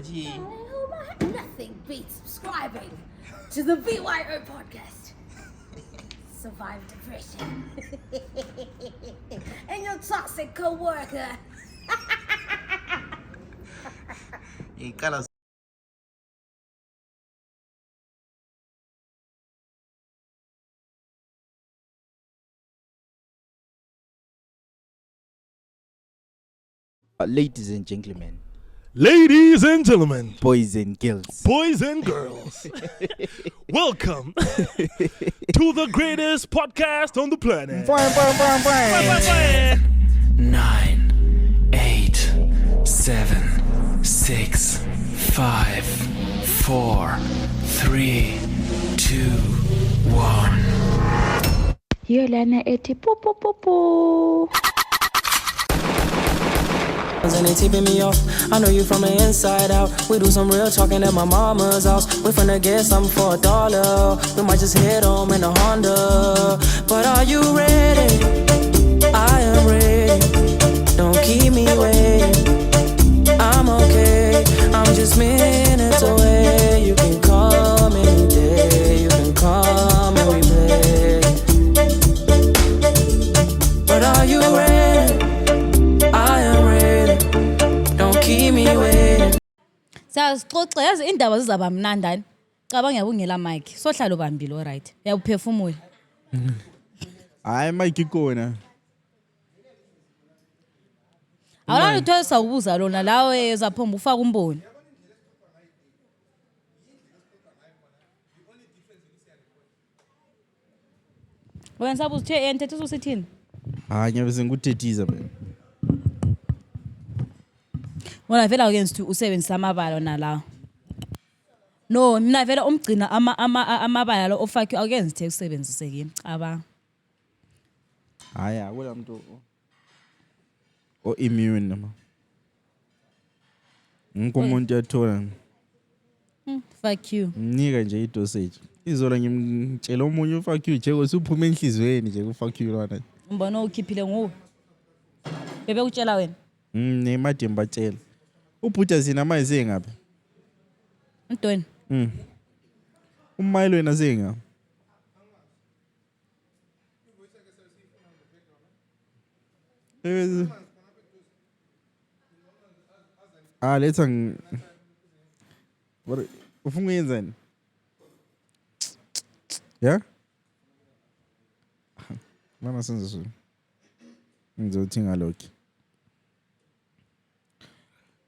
Nothing beats subscribing to the BYO podcast. Survive depression. And your toxic co-worker. Ladies and gentlemen, boys and girls, welcome to the greatest podcast on the planet. 9, 8, 7, 6, 5, 4, 3, 2, 1. Yolana ethi po. And they tipping me off. I know you from the inside out. We do some real talking at my mama's house. We finna get something for $1. We might just head home in a Honda. But are you ready? I am ready. Don't keep me waiting. I'm okay. I'm just minutes away. You can come any day. You can come and we play. But are you ready? I am ready. Don't keep me waiting. Sasixoxa yazi indaba zizaba mnandani. Cabanga yabungela mic. Sohlalo bambili alright. Yakuphefumula. hayi Mike ikona. Awulani uthola sawubuza lona lawe ezaphomba ufaka umboni. Wena sabuza uthe enthethe usithini? Hayi ngiyabe nguthethiza mina. Wona vela against usebenzisa amabala nalawo. No, mina vela umgcina amabala lo ofake against usebenzise kimi. Cabanga. Hayi akula muntu immune nama. Ngikomuntu yathola. Fuck you. Nika nje idosage. Izola ngimtshela omunye fuck you nje usuphuma enhlizweni nje ku fuck you lwana. Mbona ukhiphile nguwe. Bebe utshela wena. Nemademba batshela. Ubhuta zina manje engaphi? Ntoni? Umayilo wena senga. Letha ufuna uyenzani? Yeah? Mana senze so. Ngizothinga lokho.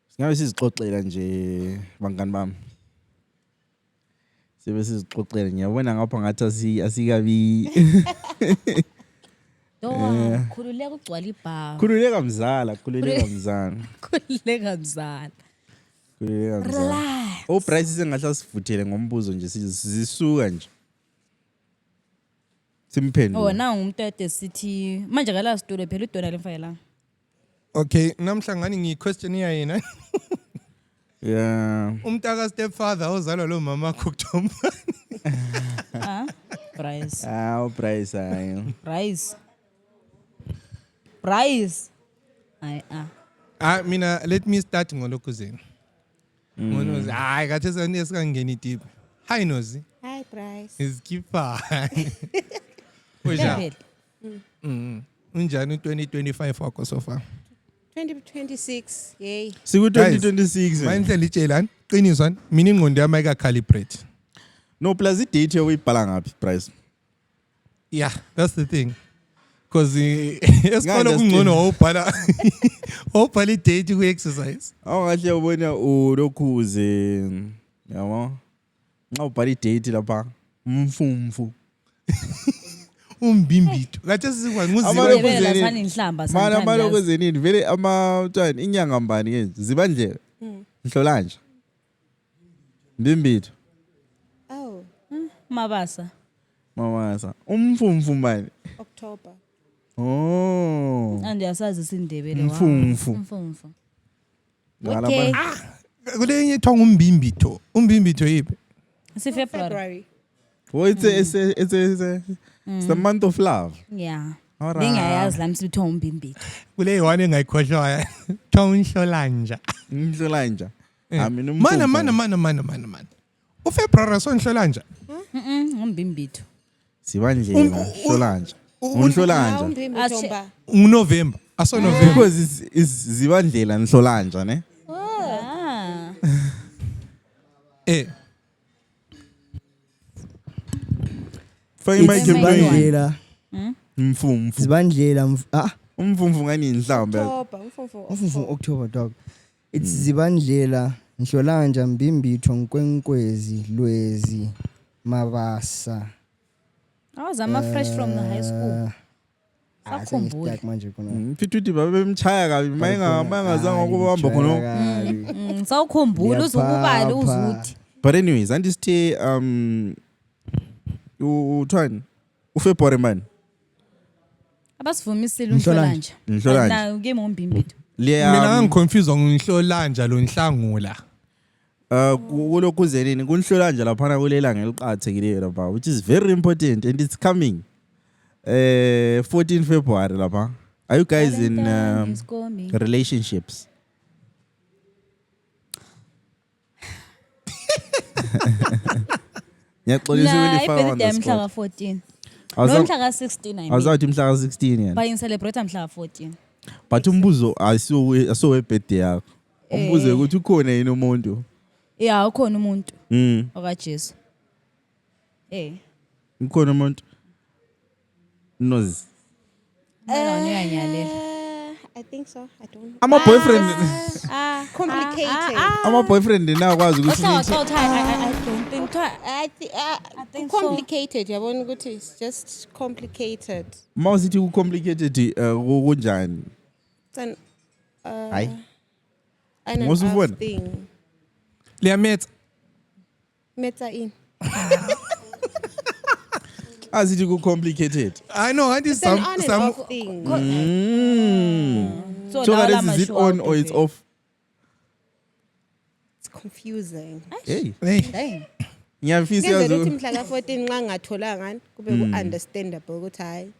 Singabe sizixoxela nje bangani bami. Sibe sizixoxela ngiyabona ngapha ngathi asikabi. Khululeka ugcwala ibhawa. Khululeka mzala. Khululeka mzala. Relax. Price sengahla sivuthele ngombuzo nje sizisuka nje. Simphendula. Na umuntu ade sithi manje ngala story phela uDonald emfayela. Okay, namhlangani ngiyi-question yena. Yeah. Umntaka stepfather ozalwa lo mama kukuthomba. Price. Price hayo. Price. Mina let me start ngolokhu zeni. Ngonozi hayi kathi esikangeni deep. Hi Nozi. Hi Price. Iskipper. Oja. Unjani 2025 wakho so far? 2026. Yay. Siku 2026. Manje litshelani? Qiniswa mina ingqondo yami ayika calibrate. No plus date uyibhala ngapi price? Yeah, that's the thing. Because esikolo kungcono ubhala i-date ku-exercise. Awungahle ubona ulokhuze yabo. Nxa ubhala i-date lapha umfumfu. Umbimbito. Kathi sizikwazi inhlamba Mana maloko zenini vele amantwana inyanga mbani ke zibandlela. Nhlolanja. Mbimbito. Oh. Mabasa. Umfumfu manje. October. Oh. Andiyasazi isindebele wa. Umfumfu. Okay. Kulenye ethwa umbimbito. Umbimbito yipi? February. Oh, it's the month of love. Yeah. Alright. Bengayazi lami sithi umbimbito. Kule one engayikhohlwayo. Thwa unhlolanja. Nhlolanja. mina mana uFebruary sonhlolanja Ngumbimbitho. Sibandlela Nhlolanja Unhlolanja Umbimbi nguNovember asoNovember because is Zibandlela Nhlolanja ne Ah. Fake my Zibandlela. Mfumfu Zibandlela. umfumfu ngani inhlamba October, Umfumfu October dog. It's Zibandlela Nhlolanja Mbimbitho Nkwenkwezi Lwezi Mabasa. I was fresh from the high school. Sakhumbula. Sengistake manje khona. Mfituthi babemchaya kabi mayengazange ukubamba khona Sawukhumbula uzukubali uzuthi. but anyways andisithe uthwani uFebruary man Abasivumisile uNhlolanja. Nhlolanja. Na game ngumbimbitho. mina ngiconfuse ngihlolanja lo Nhlangula kulokuzenini kunhlolanja laphana kulelanga eliqhathekileyo lapha which is very important and it's coming 14 February lapha. Are you guys in Valentine's coming. relationships? Ngiyaxolisa Nah, ukulifaka on ibirthday the mhla spot. ka-14. Awuza- Mhla ka-16 I mean. Awuzathi mhla ka-16 yani. But celebrate mhla ka-14. But umbuzo asowe birthday yakho. Umbuzo ukuthi ukhona yini umuntu? Yeah, ukhona umuntu okaJesu. Ukhona umuntu? Nozi. Mina ngiyanyalela. I think so. I don't know. Ama boyfriend Complicated. ama boyfriend nakwazi ukuthi I nithi don't think I think so. complicated. Yabona ukuthi it's just complicated. mawusithi ku complicated kunjani? It's an Hayi. an Ngosubona? thing. liyametha Meta in. Asithi ku complicated. I know I did It's an some on and some off thing. So So now that la is it mashow on out or of it's it. off? It's confusing. Hey, hey Dang. ngiyafisa Kenzela ukuthi yazo. mhla ka-14 nxa ngatholanga kube ku-understandable ukuthi hayi.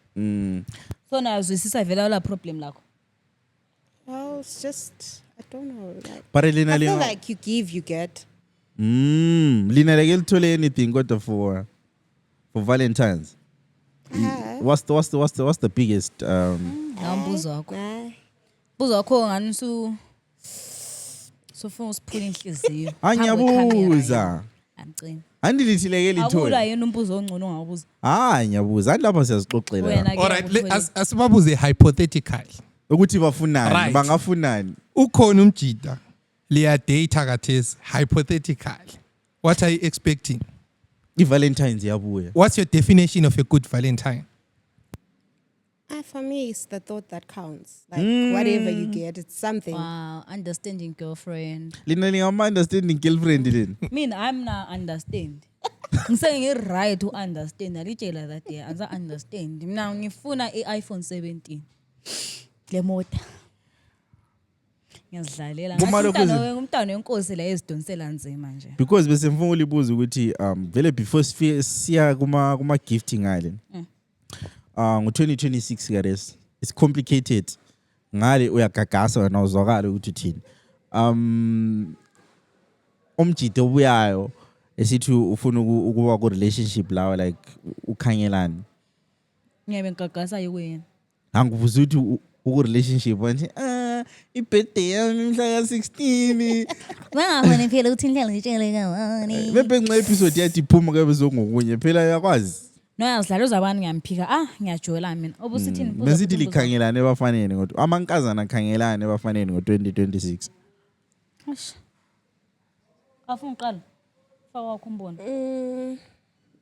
So nazwisisa vela la problem lakho. Well, it's just I don't know. Like, But I lina feel lina like you give, you get. lina like elithole anything kodwa for Valentine's. What's the biggest Ngawumbuzo wakho. Nah. Buzo wakho ngani sofuna usiphula inhliziyo. Angiyabuza. Amcini. Andilithileke Akula lithole. yena umbuzo ongcono ngawubuza. Ngiyabuza. Andilapha siyazixoxela. Wena ke. all right asibabuze hypothetical Ukuthi bafunani, Right. bangafunani. ukhona umjida liya data kathesi hypothetical what are you expecting I-Valentine's yabuya. what's your definition of a good Valentine For me, it's the thought that counts. Like whatever you get, it's something. Wow, understanding girlfriend. Lina lingama-understanding girlfriend lini. Mina I'm not understand. Ngisenge ngi-right to understand. Alitshela that day anza understand. Mina ngifuna i-iPhone 17. Le mota. Ngiyazidlalela. Umntwana wenkosi la ezidonsela nzima nje. Because bese ngifuna ulibuza ukuthi vele before siya kuma gifting ngale. Ngo-2026 guys it's complicated ngale uyagagasa wena uzwakala ukuthi uthini umjito obuyayo esithi ufuna ukuba ku relationship lawo like ukhangelani Ngiyabe ngigagasa yikwena. angivuza ukuthi uku relationship manje i-birthday yami mhla ka-16 Bangafuna phela ukuthi indlela ngitshele kawani. bebe nxa episode yathi iphuma kabe zongokunye phela yakwazi No yazidlala uzabani ngiyamphika ngiyajola mina. Obusithini buza. besithi likhangelane ebafaneni kodwa amankazana akhangelane ebafaneni ngo-2026 Ash. Afuna uqala. Faka wakho umbono.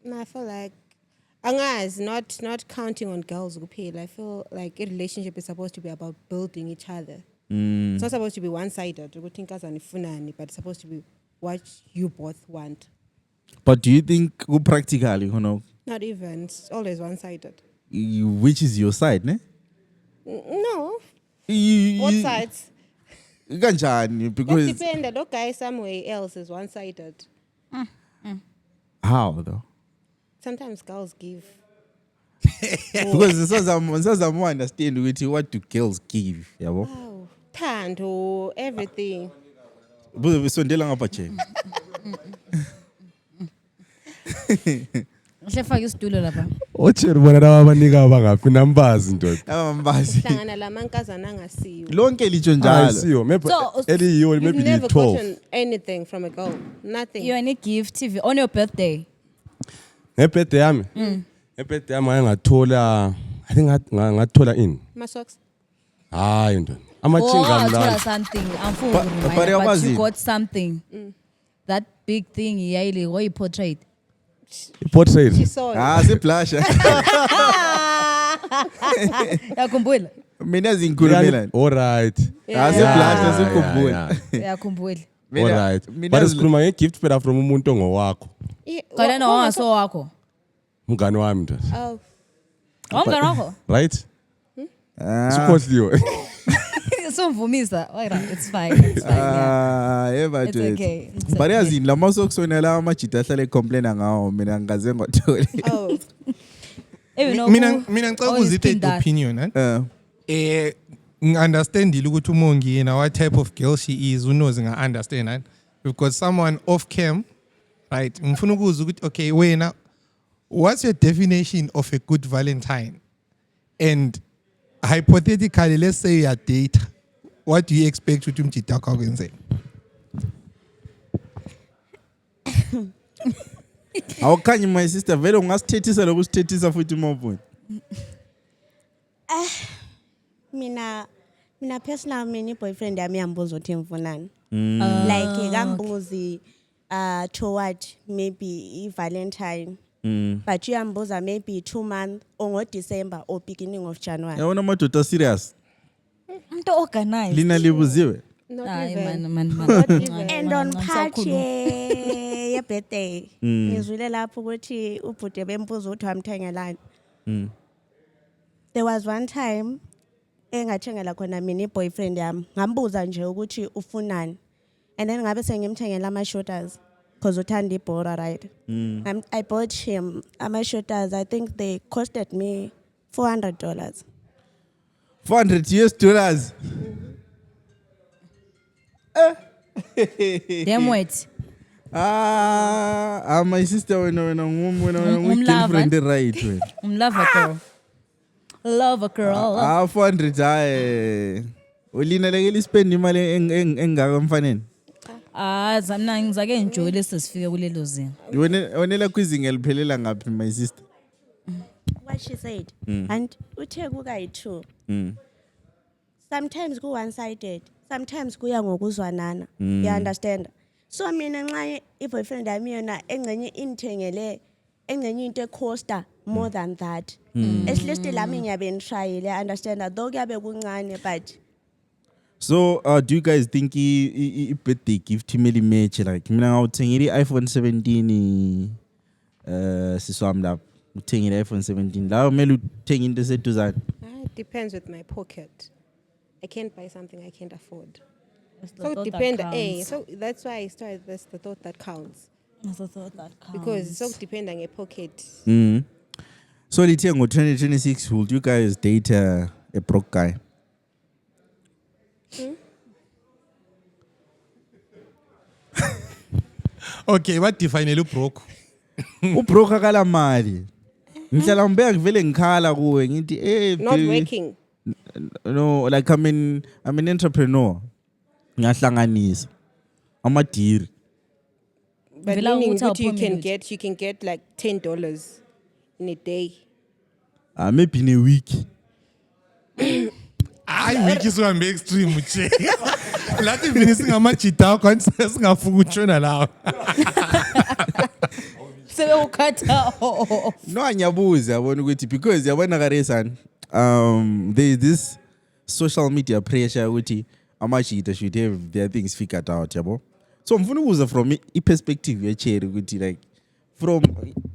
No, I feel like angazi, not counting on girls kuphela. I feel like a relationship is supposed to be about building each other. It's not supposed to be one-sided. Ukuthi inkazana ifunani, but it's supposed to be what you both want. but do you think ku-practical khona Not even. It's always one-sided. which is your side ne No, I- both sides. kanjani It because depends. That guy somewhere else is one-sided. how though Sometimes girls give. because sisazama understand ukuthi what do girls give yabo Wow, thando, everything. Sondela ngapha che. Hle faka isitulo lapha. Ocheri bona laba abanika bangaphi nambazi ndoda. Abambazi. Hlangana lamankazana angasiyo. Lonke litsho njalo. Ayisiyo maybe So, eliyiyo You've maybe never li-12. gotten anything from a girl. Nothing. You're in a gift on your birthday. Ngebirthday yami. Ngebirthday yami ngathola I think ngathola ini. My socks. Hayi ndoda. Oh, Amachingam I told her la. something. I'm full But- of but reminder, but yakwazi. you got something. That big thing yayile what you portrayed. Portrait. She saw it. Ah, siblasha. Yakhumbula. Mina zingikhulumela. All right. Ah, siblasha sikhumbula. Yakhumbula. All right. But sikhuluma ngegift phela from umuntu ongowakho. Yeah, Kana no wangaso wakho. Umngani wami ndoda. Oh, Awumngani wakho? Right? Ah, Sikhohliwe. Somvumisa. Alright, it's fine. It's fine. Yeah. yeba It's nje. okay. It's But okay. yazini lama sokusona la amajita ahlale complaina ngawo mina ngikaze ngothole. oh. Even though Mina who- ngicela always ukuzipha think that. opinion. Eh. Ngi-understandile ukuthi umongi yena what type of girl she is unozi nga-understand right? We've got someone off cam right ngifuna ukuzwa ukuthi okay wena what's your definition of a good Valentine and hypothetically let's say you are date what do you expect ukuthi umjita wakho akwenze Awukhanyi my sister vele ungasithethisa lokusithethisa futhi mawubona. Mina personal mina boyfriend yami yambuza ukuthi ngifunani. Like ngambuzi toward maybe Valentine. But uyambuza maybe 2 months or ngo December or beginning of January. Yabona amadoda serious. Umuntu organized. Lina libuziwe. Not Hayi even. man. Not even. And on party ye birthday ngizwile lapho ukuthi ubhuti bembuza ukuthi wamthengelani. There was one time engathengela khona mina boyfriend yami ngambuza nje ukuthi ufunani and then ngabe sengimthengela ama shooters because uthanda ibhora right. I bought him ama shooters. I think they costed me $400. $400. Damn wait. My sister wena Umlava. girlfriend right wena. Love a girl. Love a girl. 400 hayi. Ulina lekeli spend imali engaka mfaneni. Zamna ngizake enjoy lesifika kulelo zinga. Wena kwizinga liphelela ngaphi my sister? What she said. And uthe kukayi-2. Sometimes go one-sided. Sometimes kuya ngokuzwanana. You understand? So mina nxa i-boyfriend yami yona engcenye inithengele engcenye into costa more than that. At least lami ngiyabe nishayile, understand? Though kuyabe kuncane but So do you guys think I birthday gift imeli match like mina ngawuthengile iPhone 17 siswami lapho uthengile iPhone 17 la kumele uthenge into eseduzane. It depends with my pocket. I can't buy something I can't afford. It's the So thought it that depends. counts. So that's why I started. That's the thought that counts It's the thought that counts. because so depend on your pocket. So lithe ngo 2026 would you guys date a broke guy? okay what define ubroke Ubroke akala mali. Ngihlala ngibeka ngivele ngikhala kuwe ngithi Not working. No, like I'm an entrepreneur. Ngiyahlanganisa amadiri. But Vela meaning ukuthi that you awuphumi can get like $10 in a day. Maybe in a week. hayi wiki sihambe extreme nje lathi vini singamajita akho singafuka utshona lawo Sebe ukhatha. No anyabuza yabona ukuthi because yabona karesana there is this social media pressure ukuthi amajita should have their things figured out yabo. So mfuna ukuza from I perspective yeCherry ukuthi like from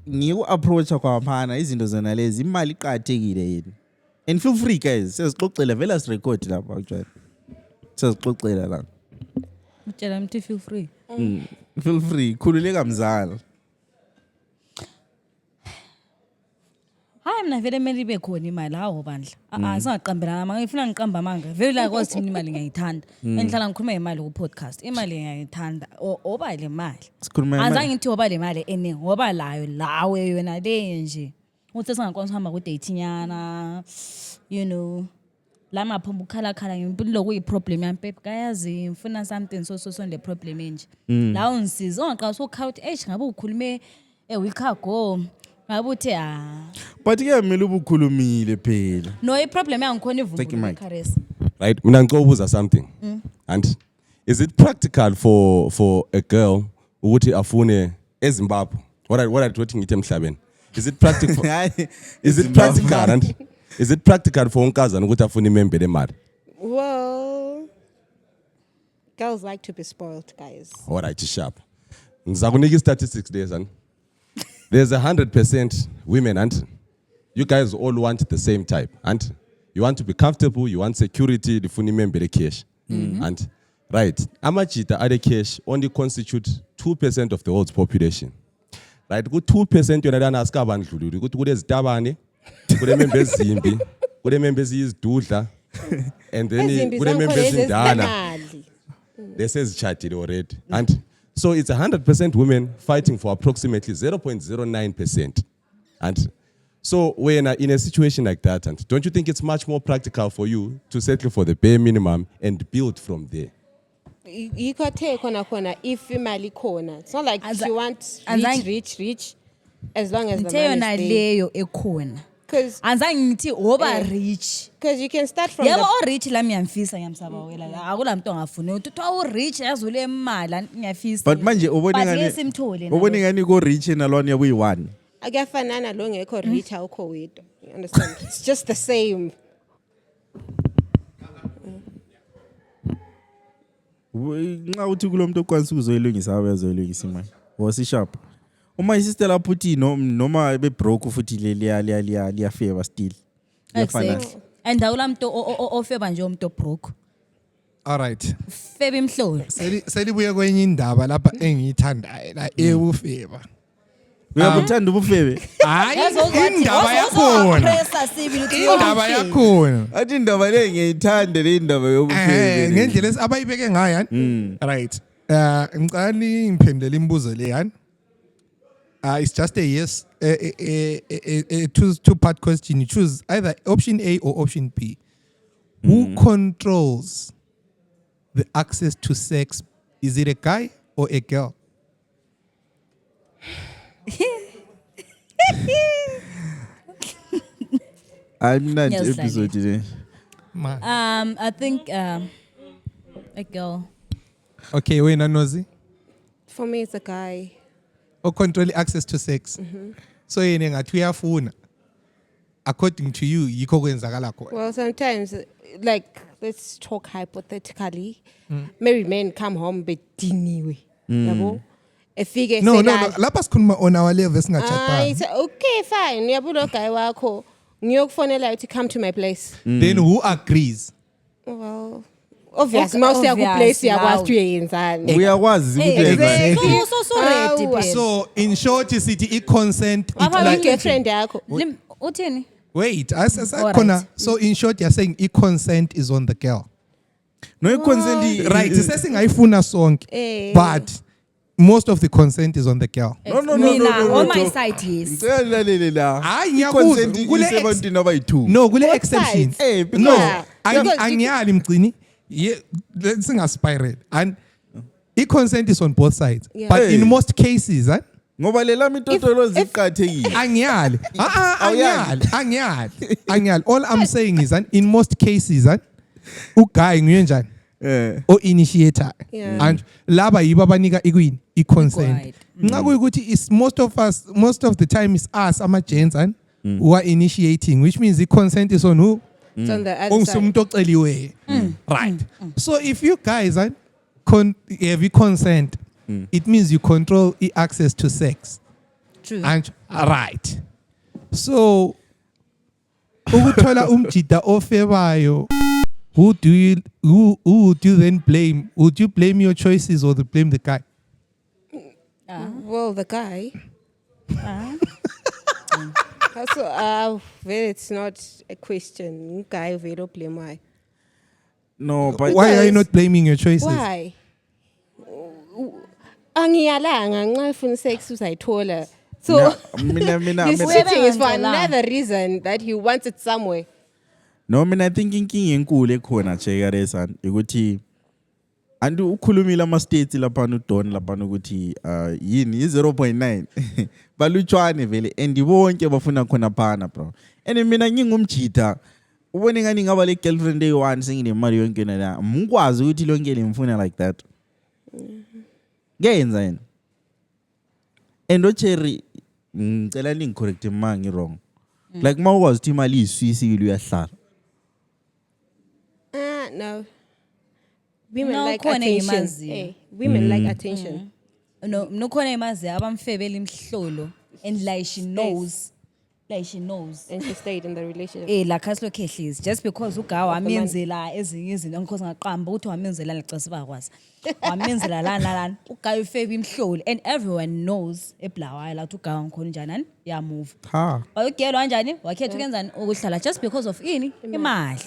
ngiku approach kwaphana izinto zona lezi imali iqhathekile yini. And feel free guys sesixoxela vela si record lapha actually. Sesixoxela la. Utshela mthi feel free. Feel free khululeka mzala. mina vele kumele ibe khona imali hawo bandla singaqambelana manje ngifuna ngiqamba amanga vele la kwazi thina imali ngiyayithanda engihlala ngikhuluma ngemali ku podcast imali ngiyayithanda oba le mali Sikhuluma azange ngithi oba le mali eningi ngoba layo lawe yona le nje uthi singakwazi uhamba ku date nyana you know la maphomba ukhala ngempilo kuyiproblem yami babe kayazi ngifuna something so le problem enje la ungisiza ongaqala sokhala uthi ngabe ukhulume a week ago ngabe uthi but ke mina ubukhulumile phela no iproblem yangikhona ivumbuluka Karisa Right, mina ngicela something. And is it practical for a girl ukuthi afune eZimbabwe? What I told ngithi emhlabeni. Is it practical? Is it practical? And is it practical for unkazana ukuthi afune imembe lemali? Well, girls like to be spoiled, guys. All right, sharp. Ngizakunika statistics there, son. There's 100% women, and you guys all want the same type, and you want to be comfortable, you want security, the funny member cash. And right, Amachita other cash only constitute 2% of the world's population. Right, good 2% you're not ask about good Tabani, good members Zimbi, good members is Dudla, and then good members in Dana. They says chatted already. And so it's 100% women fighting for approximately 0.09%. And so when in a situation like that, and don't you think it's much more practical for you to settle for the bare minimum and build from there? You could take on if imali corner. It's not like you want rich, as long as the money stays. Because anzangithi oba rich you can start from yebo o rich la ngiyamfisa ngiyamsaba wela akula muntu ongafuni uthi u rich yazule imali ngiyafisa but manje ubone ngani ko rich nalona yabuyi1 akafanana lo ngekho rich awukho wedwa. You understand? It's just the same. Nxa uthi kulomuntu okwanisa ukuzoyilungisa abazoyilungisa imali wasi sharp uma isister lapho uthi noma be broke futhi liya favor still exactly and awula muntu ofeva nje umuntu broke all right feba imhlolo selibuye kwenye indaba lapha engiyithandayo la ebufeva uyabuthanda ubufebe hayi indaba yakhona indaba yakhona athi indaba le ngiyithanda le indaba yobufebe ngendlela abayibeke ngayo right ngicela ngiphendule imibuzo le yani it's just a yes a two-part question. You choose either option A or option B. Who controls the access to sex? Is it a guy or a girl? I'm not episode today. I think a girl. Okay, wait, Nozi. For me, it's a guy. Or control access to sex. So yena ngathi uyafuna. According to you, yikho kwenzakala khona. Well, sometimes, like, let's talk hypothetically. Married men come home bediniwe. Yabo? Efike No. Lapha sikhuluma on our level singachatanga. Okay, fine. Yabo lo guy wakho ngiyokufonela uthi come to my place. Then who agrees? Well, obvious most ya ku place yakwazi uyenzani. Uyakwazi ukuthi so ready. So in short isithi I consent it's like girlfriend yakho. Uthini? Wait, khona. So in short you're saying I consent is on the girl. No consent right, sesingayifuna sonke. But most of the consent is on the girl. No. On my side, yes. Hayi ngiyakuza No, kule exceptions. No, angiyali mgcini. Let's spiral. And consent is on both sides. But in most cases, ngoba lela mitotolo ziqathekile. Angiyali. All I'm saying is in most cases, uguy nguye njani? O initiator and laba yibo abanika consent nxa kuyikuthi is most of the time is us ama-gents who are initiating, which means the consent is on who? It's on the other side. Right. So if you guys have consent, it means you control access to sex. True. And right. So ukuthola umjida ofebayo, who would you then blame? Would you blame your choices or blame the guy? Well, the guy. So, it's not a question. Guy, we don't blame why. No, but Why are you not blaming your choices? Why? Angiyalanga nxa ufuna sex uzayithola. So mina he's mina cheating is for Mina- another reason that he wants it somewhere. no mina think inkinga enkulu ekhona chekaresa ukuthi anti ukhulumile ama states lapha uDon lapha ukuthi yini 0.9 balutshwane vele and bonke bafuna khona phana bro and mina ngingumjita ubone ngani ngaba le girlfriend eyi1 senginemali yonke la ngikwazi ukuthi lonke limfuna like that ngenza yini and ocherry ngicela ningicorrect ma ngirong like mawukwazi ukuthi imali iswisile uyahlala. No. Women No, like khona attention. engimaziyo. Hey, women like attention. No, nokhona imazi abamfebela imhlolo and like she knows. And And she stayed in the relationship. like asilokhu ehlezi just because ugawa wamenzela ezinye izinto ngikhoze ngaqamba ukuthi wamenzela lecase bakwazi. Wamenzela lana ugawa ufebe imhlolo and everyone knows eBlawayo la ukuthi ugawa ngikhona njani ya move. Ha. Bayugelo kanjani wakhetha ukenzani ukuhlala just because of ini imali.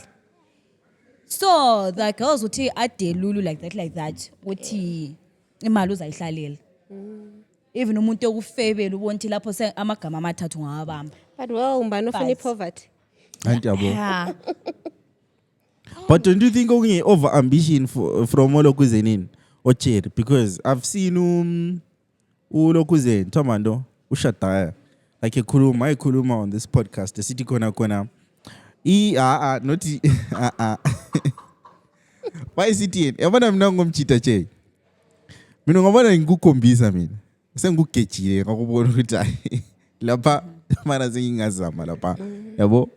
So the girls uthi adelulu like that uthi imali uzayihlalela. Even umuntu okufebela ubonthi lapho amagama amathathu ngawabamba. But well, no funny poverty. Anti yabo. Yeah. But don't you think okay over ambition from Olokuzenini or Cherry? Because I've seen Olokuzen, Tomando, Ushataya, like a kuluma on this podcast, the city kona. Not why is it in? Ever I'm not going to cheat a che. Mino ngabona ngikukombisa mina. Senguketshile ngakubona ukuthi lapha mana sengingazama lapha. Yabo?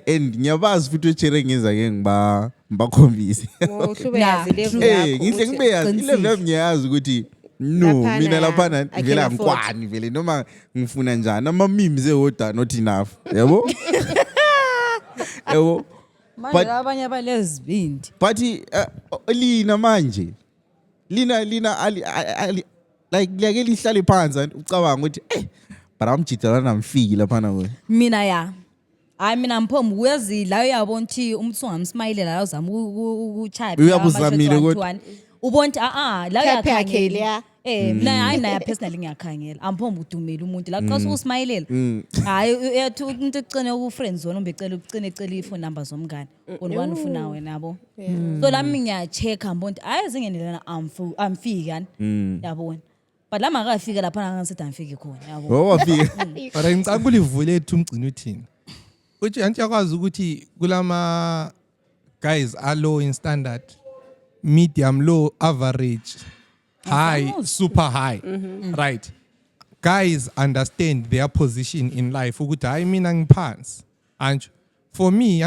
And ngiyabazi futhi uCherry ngenza ke ngibakhombise. Uhlube yazi level Eh, yakho. ngihle ngibeyazi level yami ngiyazi ukuthi no Laphana, mina laphana I vele can afford. angikwani vele noma ngifuna njani ama memes ehoda not enough. Yabo? Yabo? Manje abanye abalezibindi. But lina manje lina like liyake lihlale phansi ucabanga ukuthi but amjitela namfiki lapha na kuwe. Mina ya. Mina mpombe uyazila uyabona ukuthi umuntu ungamsmayilela la uzama ukuchapha. Uyabuzamile kodwa. Ubonthi la Type yakhe uyakhangela. leya. Mina hayi naye personally ngiyakhangela. Ampombe udumela umuntu la xa usmayilela. Hayi uyathi umuntu ecene ku friend zone umbecela ecela iphone number zomngane. Onwani ufuna wena yabo. So la mina ngiyachecka mbonti ayizingenelana amfika yabona. But la makafika lapha ngasithi amfiki khona yabo. Wafika. But ngicanga ulivule ethu umgcina uthini. Uthi anti yakwazi ukuthi kulama guys are low in standard, medium low, average, high, super high. Right. Guys understand their position in life. Ukuthi hayi mina ngiphansi. And for me,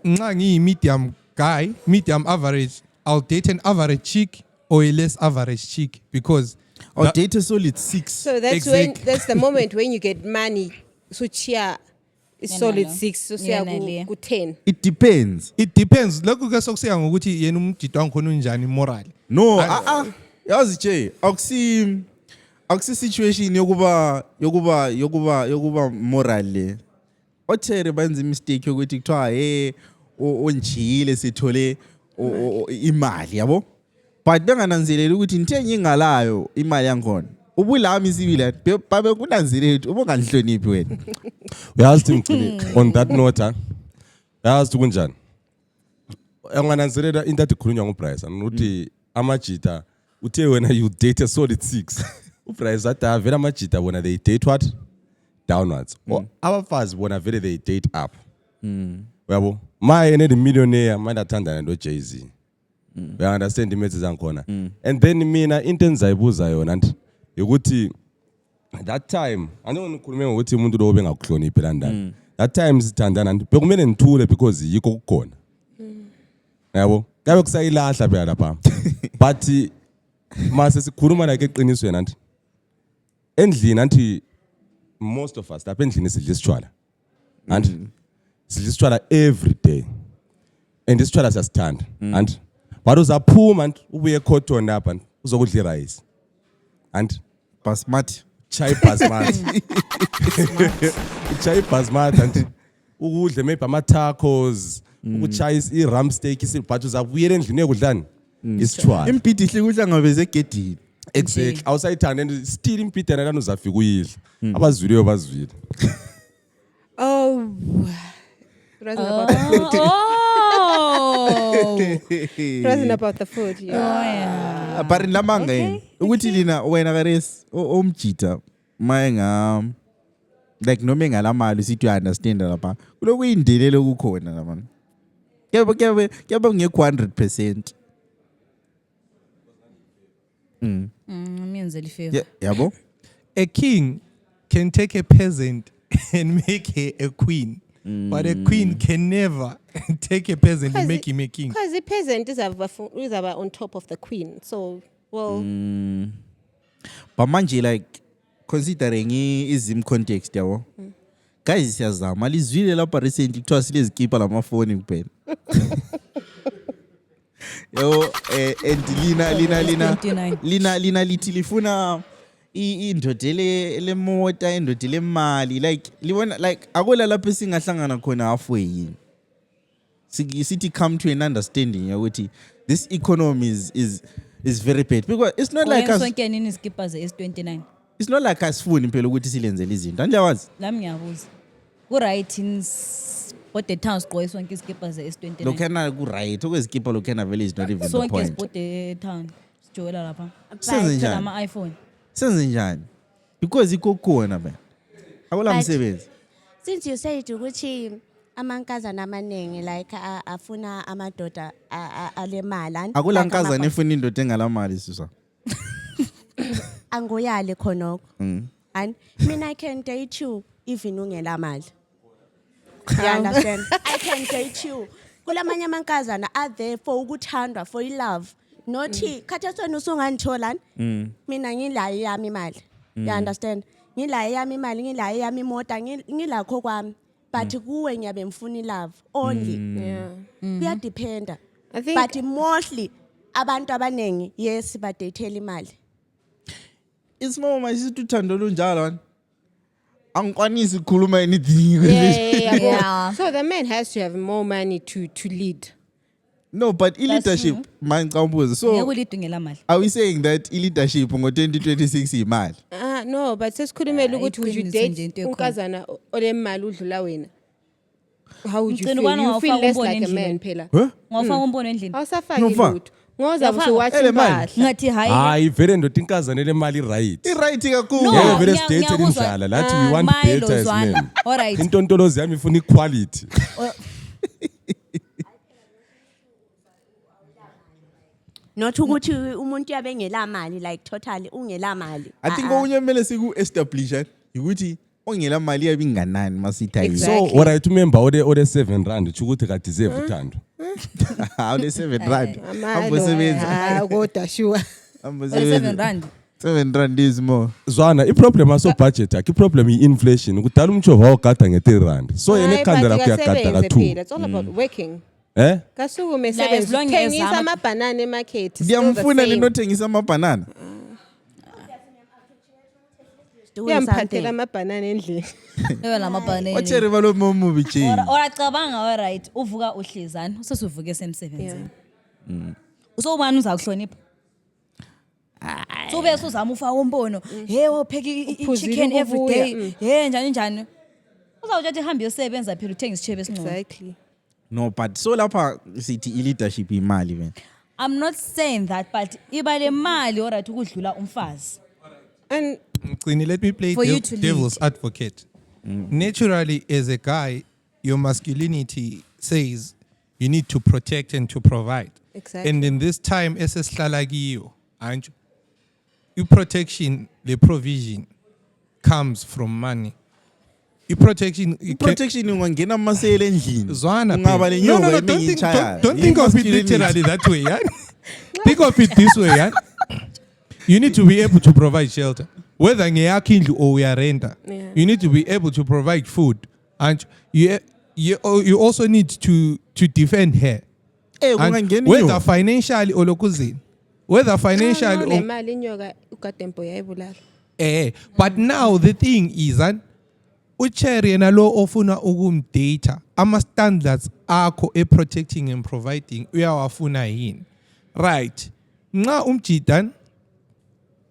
nxa ngiyi medium guy, medium average, I'll date an average chick or a less average chick because Or date a solid 6. So that's that's the moment when you get money. So chia is solid 6. So siya ku 10. It depends. it depends. Lokho ke sokusiya ngokuthi yena umjito wangikhona unjani moral. No, yazi che akusi situation yokuba moral. OCherry benza mistake yokuthi kuthiwa onjile sithole imali yabo. But bengananzelela ukuthi ngithenye ingalayo imali yangikhona. Ubulami isibila babe kunanzelela ubunganihloniphi wena. Uyazi ngicine on that note uyazi kunjani. Engananzelela into athi khulunywa nguBryce ukuthi amajita uthe wena you date a solid 6. uBryce athi vele amajita bona they date what downwards. Abafazi bona vele they date up. Yabo. My ene the millionaire manje athandana no Jay-Z. We understand images zangikhona. And then mina into engizayibuza yona nti ukuthi that time angikhulume ngokuthi umuntu lo bengakuhloniphi landani. That time sithandana nti bekumele ngithule because yikho kukhona. Yabo kabe kusayilahla phela lapha. But mase sikhuluma la ke eqinisweni nanti endlini nanti most of us lapha endlini sidla isitshwala. Nanti sidla isitshwala every day. And isitshwala siyasithanda. And but uzaphuma ubuye eCotton lapha uzokudla rice. And basmati chai basmati. Chai basmati and ukudle maybe ama-tacos, ukuchaya i-rum steak, isibhatshu zabuyela endlini ekudlani. Isitshwala. Impiti ihle kuhlangabeze egedini. Exactly. Awusayithanda and still impiti yena uzafika uyidla. Abazwileyo bazwile. Oh, it wasn't about the food. Oh. It wasn't about the food. Yeah. But lamanga yini ukuthi lina wena kares omjita mayenga like noma engalamali sithi you understand lapha kuloku indelelo kukhona laman kuyaba ngekho 100%. Ngiyenzela ifavor. Yabo? A king can take a peasant and make her a queen, but a queen can never take a peasant and make him a king. Because the peasant is on top of the queen. So, well, But manje like considering izim context yabo. Guys siyazama lizwile lapha recently kuthiwa silezikipa lamafoni kuphela. Yo and lina lithi lifuna indodele lemota indodele mali like libona like akola lapho singahlangana khona halfway yini. Sithi come to an understanding ukuthi this economy is very bad because it's not like us. Sonke nini skipper ze S29. It's not like asifuni phela ukuthi silenzele izinto. Andiyawazi? Lami ngiyabuza. Ku right in what the towns gqoke sonke skipper ze S29. Lokana ku right okwezikipa lokana vele is not even the Sonke point. sport the town. Sijowela lapha. Senze njani? Ama iPhone. Senze njani? Because ikokhona bhe. Akola But- msebenzi. Since you said ukuthi amankazana amaningi like afuna amadoda alemali. Akola nkazana efuna indoda engalamali sisa. Angoyale khonoko. And mina I can date you even ungela mali. You understand? I can date you. Kulamanye amankazana are there for ukuthandwa, for love. Nothi khathasona usungangithola mina ngilayo yami imali. You understand? Ngilayo yami imali, ngilayo yami imota, ngilakho kwami. But kuwe ngiyabe ngifuna love only. yeah. Kuyadependa. I think But mostly abantu abanengi yes badatela imali. Isimama masithi uthando lunjalo wani. Angikwanisi ukukhuluma anything. Yeah. So the man has to have more money to lead. No, but leadership man ngicambuza. Ngeke So ulidungela mali. are we saying that leadership ngo-2026 imali? No, but sesikhulumela ukuthi would you iqiniso nje date into ekhona. unkazana olemali udlula wena? How would you Ngicela feel? ukubana You feel ngawufaka less umbono like a endlini. man phela. Ngofaka umbono endlini. Awusafaki Nofa. lutho. Ngoza Yafaka. usuwathi Ele mali. impahla. Ngathi hayi. Hayi vele ndoda inkazana enemali right. I-right kakhulu. No. Yeah, vele ngiya- sidated ngiyakuzwa. indlala lathi we want Milo better as Zwana. men. All right. Intontolozi yami ifuna equality. Not ukuthi umuntu yabe ngela mali like totally ungela mali. I think okunye kumele siku-establisha ukuthi ongela mali yabe inganani masitha yini. Exactly. So what I remember ode 7 rand uthi ukuthi ka deserve uthando. Awule 7 rand. Amalo, Ambosebenza. hayi, kodwa sure. 7 rand. 7 rand is more. Zwana i-problem aso budget yakhe i-problem i-inflation kudala umjova wawugada nge-3 rand. So yena Hayi, ekhanda but lakho uyagada kasebenze ka-2. phela. It's all about working. Kasukume as sebenza long as uthengisa ama- amabhanana emarket. Ngiyamfuna linothengisa amabhanana. Uyamphathela amabhanana endlini. Ewe lamabhaneni. Watsheri balomo omubi nje. Ora cabanga all right uvuka uhlizana usesuvuke esemsebenzini. Usubani uzakuhlonipha? So bese uzama ufaka umbono, hey wopheka Uphuzile i-chicken every ukubuya, day. Hey njani njani. Uzawuthi ihambe yosebenza phela uthenga isichebe esincane. Exactly. No, but so lapha sithi i-leadership imali man. I'm not saying that but iba le mali all right ukudlula umfazi. And Queenie, let me play For you to devil's advocate. Naturally, as a guy, your masculinity says you need to protect and to provide. Exactly. And in this time, esesihlala kiyo, and your protection, the provision comes from money. Your protection, Protection ungangena masele endlini. Zwana, Ungaba le no, nyoka don't think, emingichaya. don't think of it literally that way. Yeah? Think of it this way. Yeah? You need to be able to provide shelter. Whether ngeyakindlu or we are renter, you need to be able to provide food. And you also need to defend her. Eh And kungangena whether inyoka. financially or lokuzini. Whether financially or nemali inyoka ugadempo yayibulala. But now the thing is that uCherry yena lo ofuna ukumdata ama standards akho protecting and providing uyawafuna yini. Right. Nxa umjida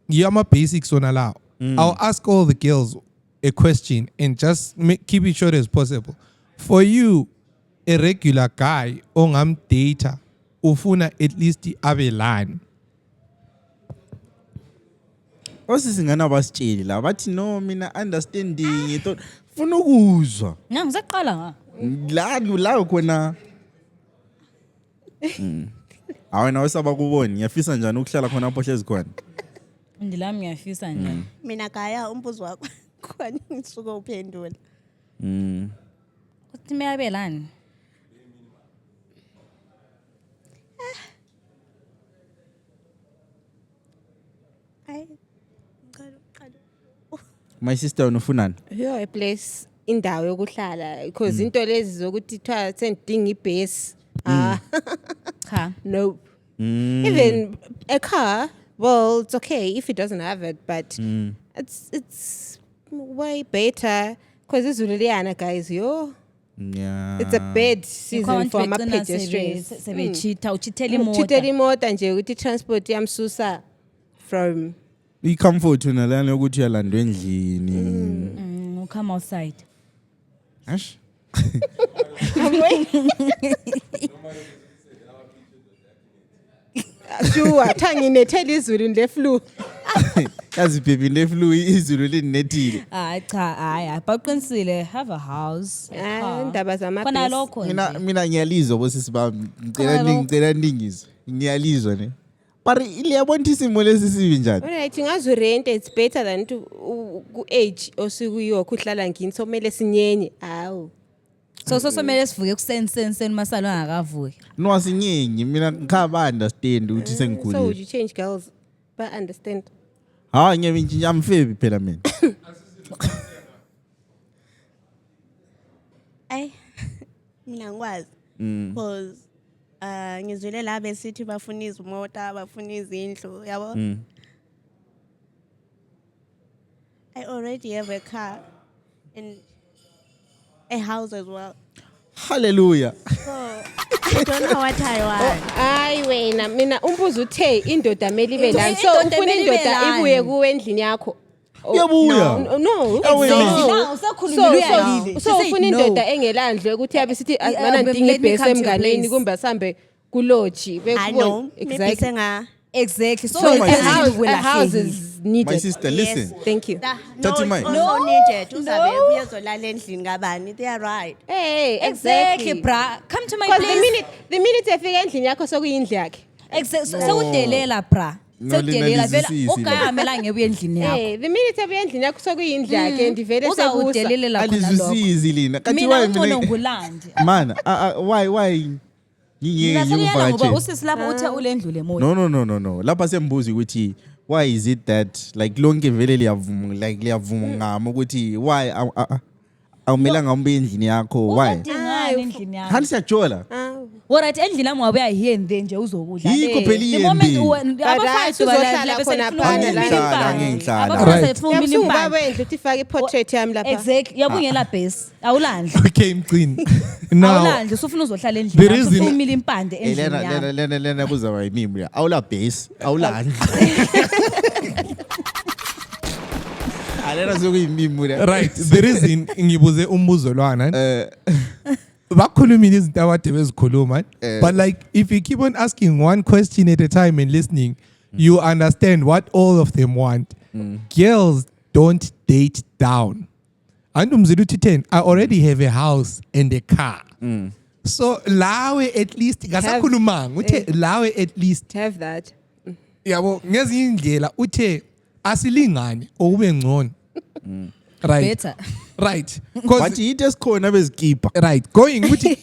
yama basics on allow. I'll ask all the girls a question and just keep it short as possible. For you, a regular guy ongam data ufuna at least abelani. osisingana basitsheli la bathi no mina understanding ito funa ukuzwa Na ngisaqala la khona awena wesaba kuboni ngiyafisa njani ukuhlala khona apho hlezi khona ndilami ngiyafisa njani. Mina kaya umbuzo wakho kwani ngisuka uphendula. Uthi meyabelani? Ay. my sister unofunani Yo, a place indawo yokuhlala because into lezi zokuthi kuthiwa sendidinga ibhesi. Cha. Nope. Even a car, well, it's okay if it doesn't have it, but it's way better because it's Liliana, guys. Yo, yeah it's a bad season for my pedestrians. Sebechita uchithela Uchithela imoto. imoto nje ukuthi transport yamsusa from icomfort unalana yokuthi uyalandwa endlini Come outside. ash sure thangi nethela izulu nle flu. yazi baby le flu izulu linethile Cha, hayi, baqinisile have a house. a car. Indaba zama Khona bhesi. lokho mina ngiyalizwa bosisi bami ngicela ningizwe ngiyalizwa ne but liyabona ukuthi isimo lesi sibi njani Alright, ngazu rent it's better than to ku age osikuyo kuhlala ngini so mele sinyenye. Awu. So somele sivuke kusensenseni masalo angakavuki. no asinyenyi mina ngikhaba understand ukuthi So would sengikhulile you change girls? But understand. hayi ngiyabintshintsha amfebi phela mina Ay. Mina ngikwazi. Because ngizwele la besithi bafuna izimota, bafuna izindlu, yabo. I already have a car and a house as well. hallelujah So I don't know what I want. Hayi wena mina umbuzo uthe indoda mele ibe lani. So Indoda ufuna mele ibe indoda lani. ibuye kuwe endlini yakho. Iyabuya. No. Now usakhulumile uyalile. So ufuna indoda engelandle ukuthi yabe sithi mana ndinga ibhesi emnganeni kumbe sambe kuloji I know. bekubona. Maybe Exactly. senga. Exactly. So So my a house is needed. my sister listen Thank you. Tathi mine. No needed. Uzabe uyezolala endlini ngabani. They are right. Hey, exactly, bra. Come to my Because place. the minute efika endlini yakho sokuyindlu yakhe. Exactly. Sewudelela bra. No, Sewudelela Lina, vela lizwisisi ugaya amela ngebuye endlini yakho. The minute ebuya endlini yakho sokuyindlu yakhe ndivele sekusa. Uzawudelelela khona lokho. alizwisisi lina kathi Mina why ngcono ngulandi. mana why Mina ngiyeke sekuyala ngoba ngivakatshe usisi lapho uthe ulendlu lemoto. no lapha sembuzi ukuthi why is it that like lonke vele liyavuma ngama ukuthi why awumelanga umbe endlini yakho why Udingani endlini yakho? hani siyajola Alright, endlini yami wabuya here and there nje uzokudla. Yikho phela The moment iyendeni abafowethu uzohlala khona phandle Angihlala. Abafowethu Right. sefuna Yamsungu impande. babendlu uthi faka iportrait yami lapha. Exactly. Yabungela base. Awulandli. Okay, mcini. Now, Awulandli usuFuna uzohlala the endlini. yakho, reason- Ufuna impande endlini yakho. lena kuzaba yimimi awula base awulandi alena sokuyimimi right, the reason ngibuze umbuzo lwana bakhulumile izinto abade bezikhuluma but like if you keep on asking one question at a time and listening you understand what all of them want. Girls don't date down. And umzulu uthi 10 I already have a house and a car. So lawe at least ngasakhulumanga uthe lawe at least Have that. yabo ngezinye indlela uthe asilingane okube ngcono. Right. Better. Right. but Because yinto esikhona bezikipa right going ukuthi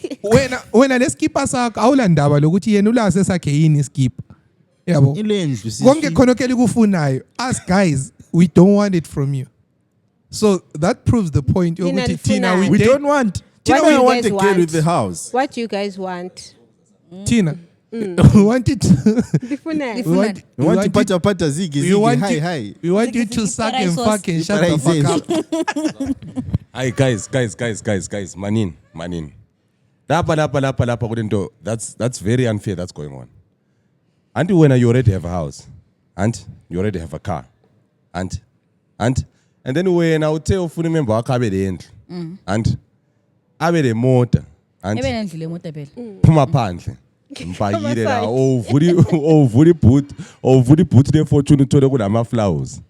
wena leskipa sakho awulandaba lokuthi yena ulase sakhe yini iskipa. Yabo. ile ndlu Konke khona okeli kufunayo. Us guys we don't want it from you. So that proves the point Thina yokuthi Tina lifunayo. we date- don't want What do you want a guys girl want? with the house What do you guys want? Tina we want it to Lifunani. we want We want to it- pata pata ziggy we ziggy want hi you- hi. we want you to Ziggy, suck ziggy, and sauce. fuck and shut the fuck up. Hi guys, manin. Lapa, kudento. That's very unfair. That's going on. And when you already have a house, and you already have a car, and then when I would tell ufuna member wakho abe le ndlu, and abe le motor, and ebe nendlela emoto phela phuma phandle. Mpakile la ovula ibhoot lefortune uthole kulama flowers.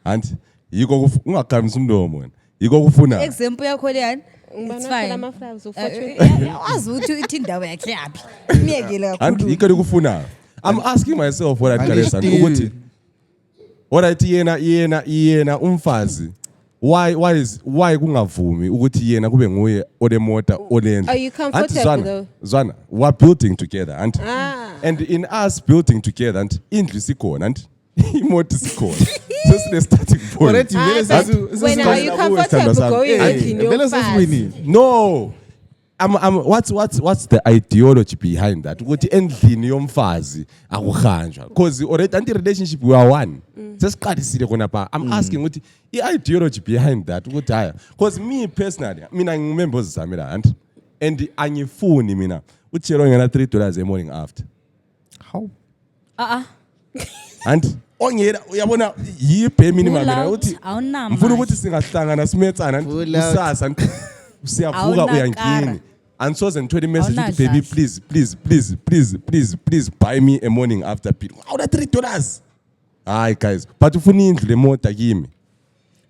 And yiko ungakhamisa umlomo wena. Yiko kufuna. example yakho leyani Ngibona it's uthola fine ama-flowers ufortune. wazi ukuthi ithi indawo yakhe yaphi miyekile And kakhulu yiko likufuna. I'm asking myself what I tell son ukuthi what I yena umfazi why kungavumi ukuthi yena kube nguye olemota olendlu. Are you comfortable though? Zwana, we're building together and Ah. and in us building together and indlu sikhona and imoto sikhona. Sesine starting point. Already vele When are you comfortable going endlini vele yomfazi? sesiwinile. No. What's the ideology behind that? Ukuthi endlini yomfazi akuhanjwa. Because already anti relationship we are one. Sesiqalisile khona pa. I'm asking ukuthi ideology behind that ukuthi haya. Because me personally, mina ngimembers zami la and angifuni mina utshelo ngena $3 a morning after. How? And ongela uyabona yibe minimum mina Pull out, uthi awunamali. mfuna ukuthi singahlangana simetsana Pull out. usasa siyavuka Awunakara. uyangini and so then 20 message uthi Awunadlala. baby please buy me a morning after pill awuna $3 hayi guys but ufuna indlu lemota kimi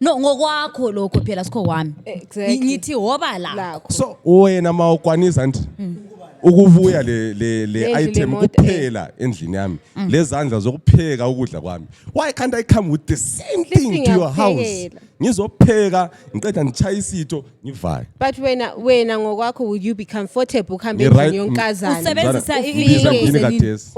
no ngokwakho lokho phela sikho wami Exactly. ngithi woba la Lakho. so wena mawukwanisa nti ukubuya le Endlu item lemota, kuphela endlini yami lezandla zokupheka ukudla kwami why can't I come with the same thing to your house ngiyakuphekela. ngizopheka ngiqeda ngichaya isitho ngivale But wena ngokwakho would you be comfortable ukuhamba Ngi-right- endlini yonkazana? usebenzisa Ngibiza ngini kathesi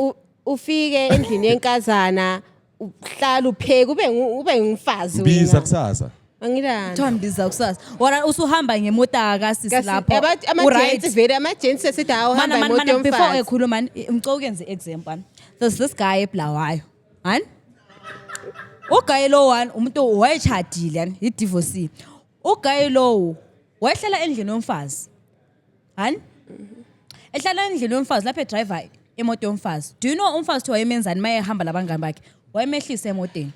Ufike endlini yenkazana uhlala upheke ube ngumfazi biza wena. kusasa Angilani. thombiza kusasa wona usuhamba ngemota kasisi lapho Ama-gents vele ama-gents esithi hawu hamba imoto before yomfazi. ekhuluma ngicela ukuyenza example there's this guy eblawayo hani uguy lo one umuntu wayechadile yani i-divorce uguy lo wayehlala endlini yomfazi hani ehlala endlini yomfazi lapha edriver imoto yomfazi do you know umfazithi wayemenzani maye ehamba labangani bakhe wayemehlisa emotweni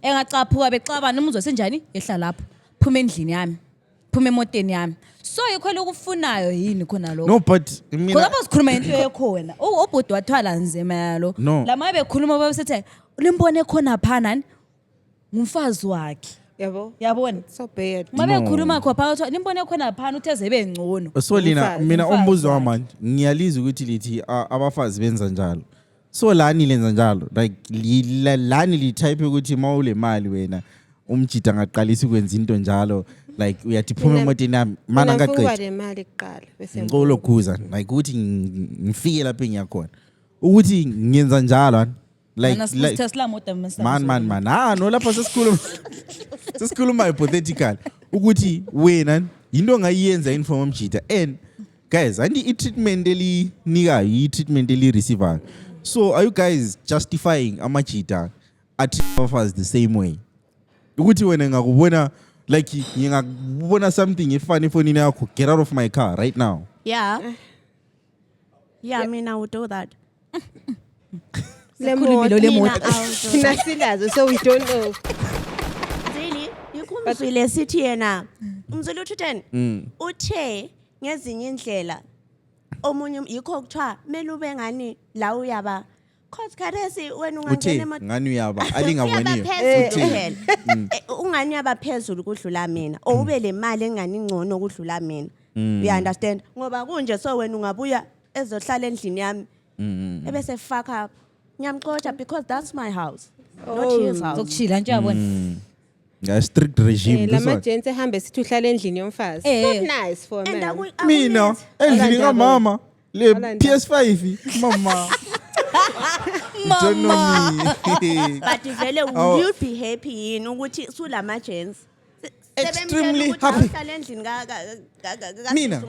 engacaphuka bexabana umuzwa senjani ehla lapho phuma endlini yami phuma emotweni yami so yikho lokufunayo yini khona lokho No, but Ngoba mina lapho sikhuluma into ekhona ubhuti wathwala nzima yalo No. lama bekhuluma babesethe limbone khona phana ngumfazi wakhe Yabo. yabona So bad. uma bekhuluma khona phakathi limbone khona phana utheze bengcono so lina Umfazi, mina umfazi umbuzo wakhe. wamanje ngiyalizwa ukuthi lithi abafazi benza njalo so lani lenza njalo like lani li-type ukuthi mawule mali wena umjida angaqalisa ukwenza into njalo like uyathi phuma Mina- emoteni yami mana Mina ngifuna ngaqedi ukuba nemali kuqala bese ngicolo khuza like ukuthi ngifike lapho engiyakhona ukuthi ngiyenza njalo like Tesla motor man no lapho sesikhuluma hypothetical ukuthi wena into ongayiyenza in form omjida and guys anti i-treatment elinikayo i-treatment eli-receivayo so are you guys justifying amajida atreat abafazi the same way ukuthi wena ngakubona like ngingakubona something efana efonini yakho get out of my car right now Yeah. Yeah, I mean, I would do that. Sikhulumile le Mina, moto. I would do that. Thina silazo so we don't know. Really? Yikumzwile sithi yena umzwile uthi uthe ngezinye indlela omunye yikho kuthiwa mele ube ngani la uyaba cause khathesi wena uthe ungangena ngani uyaba alingaboniyo ungani yaba phezulu kudlula mina or ube le mali engani ngcono kudlula mina you understand ngoba kunje so wena ungabuya ezohlala endlini yami ebese fuck up ngiyamxotsha because that's my house not his house zokuchila nje yabona strict regime this Lama one gents ehambe sithi uhlala endlini yomfazi. Not nice for a and man. mina endlini kamama le PS5 mama don't know me but vele Oh. will you be happy yini ukuthi sulama gents extremely happy. Mina?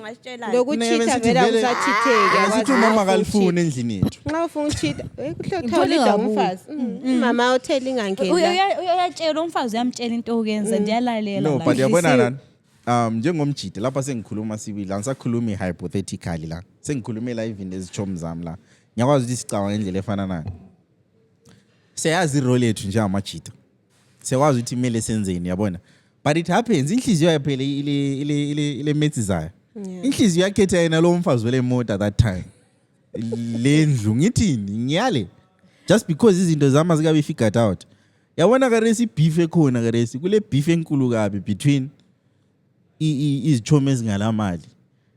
lokuchitha vele akusachitheki Asithi umama kalifuni endlini yethu. nxa ufuna uchitha Ngithole kuthawulida ngabuye. umfazi umama othela ingangena uyatshela umfazi uyamtshela into okuyenza ndiyalalela No, la. but yabona nani? Njengomjide lapha sengikhuluma sibili, angisakhulumi hypothetically la. Sengikhulume la even ezitshomi zami la. Ngiyakwazi ukuthi sicawa ngendlela efana nayo. Siyazi irole yethu nje amajida. Siyakwazi ukuthi kumele senzeni yabona. But it happens inhliziyo yaphela ile methi zayo. Inhliziyo yakhetha yena lo mfazi wele motor that time. Lendlu ngithini ngiyale. Just because izinto zama zikabe figured out. Yabona karesi beef ekhona karesi kule beef enkulu kabi between izitshomi ezingalamali.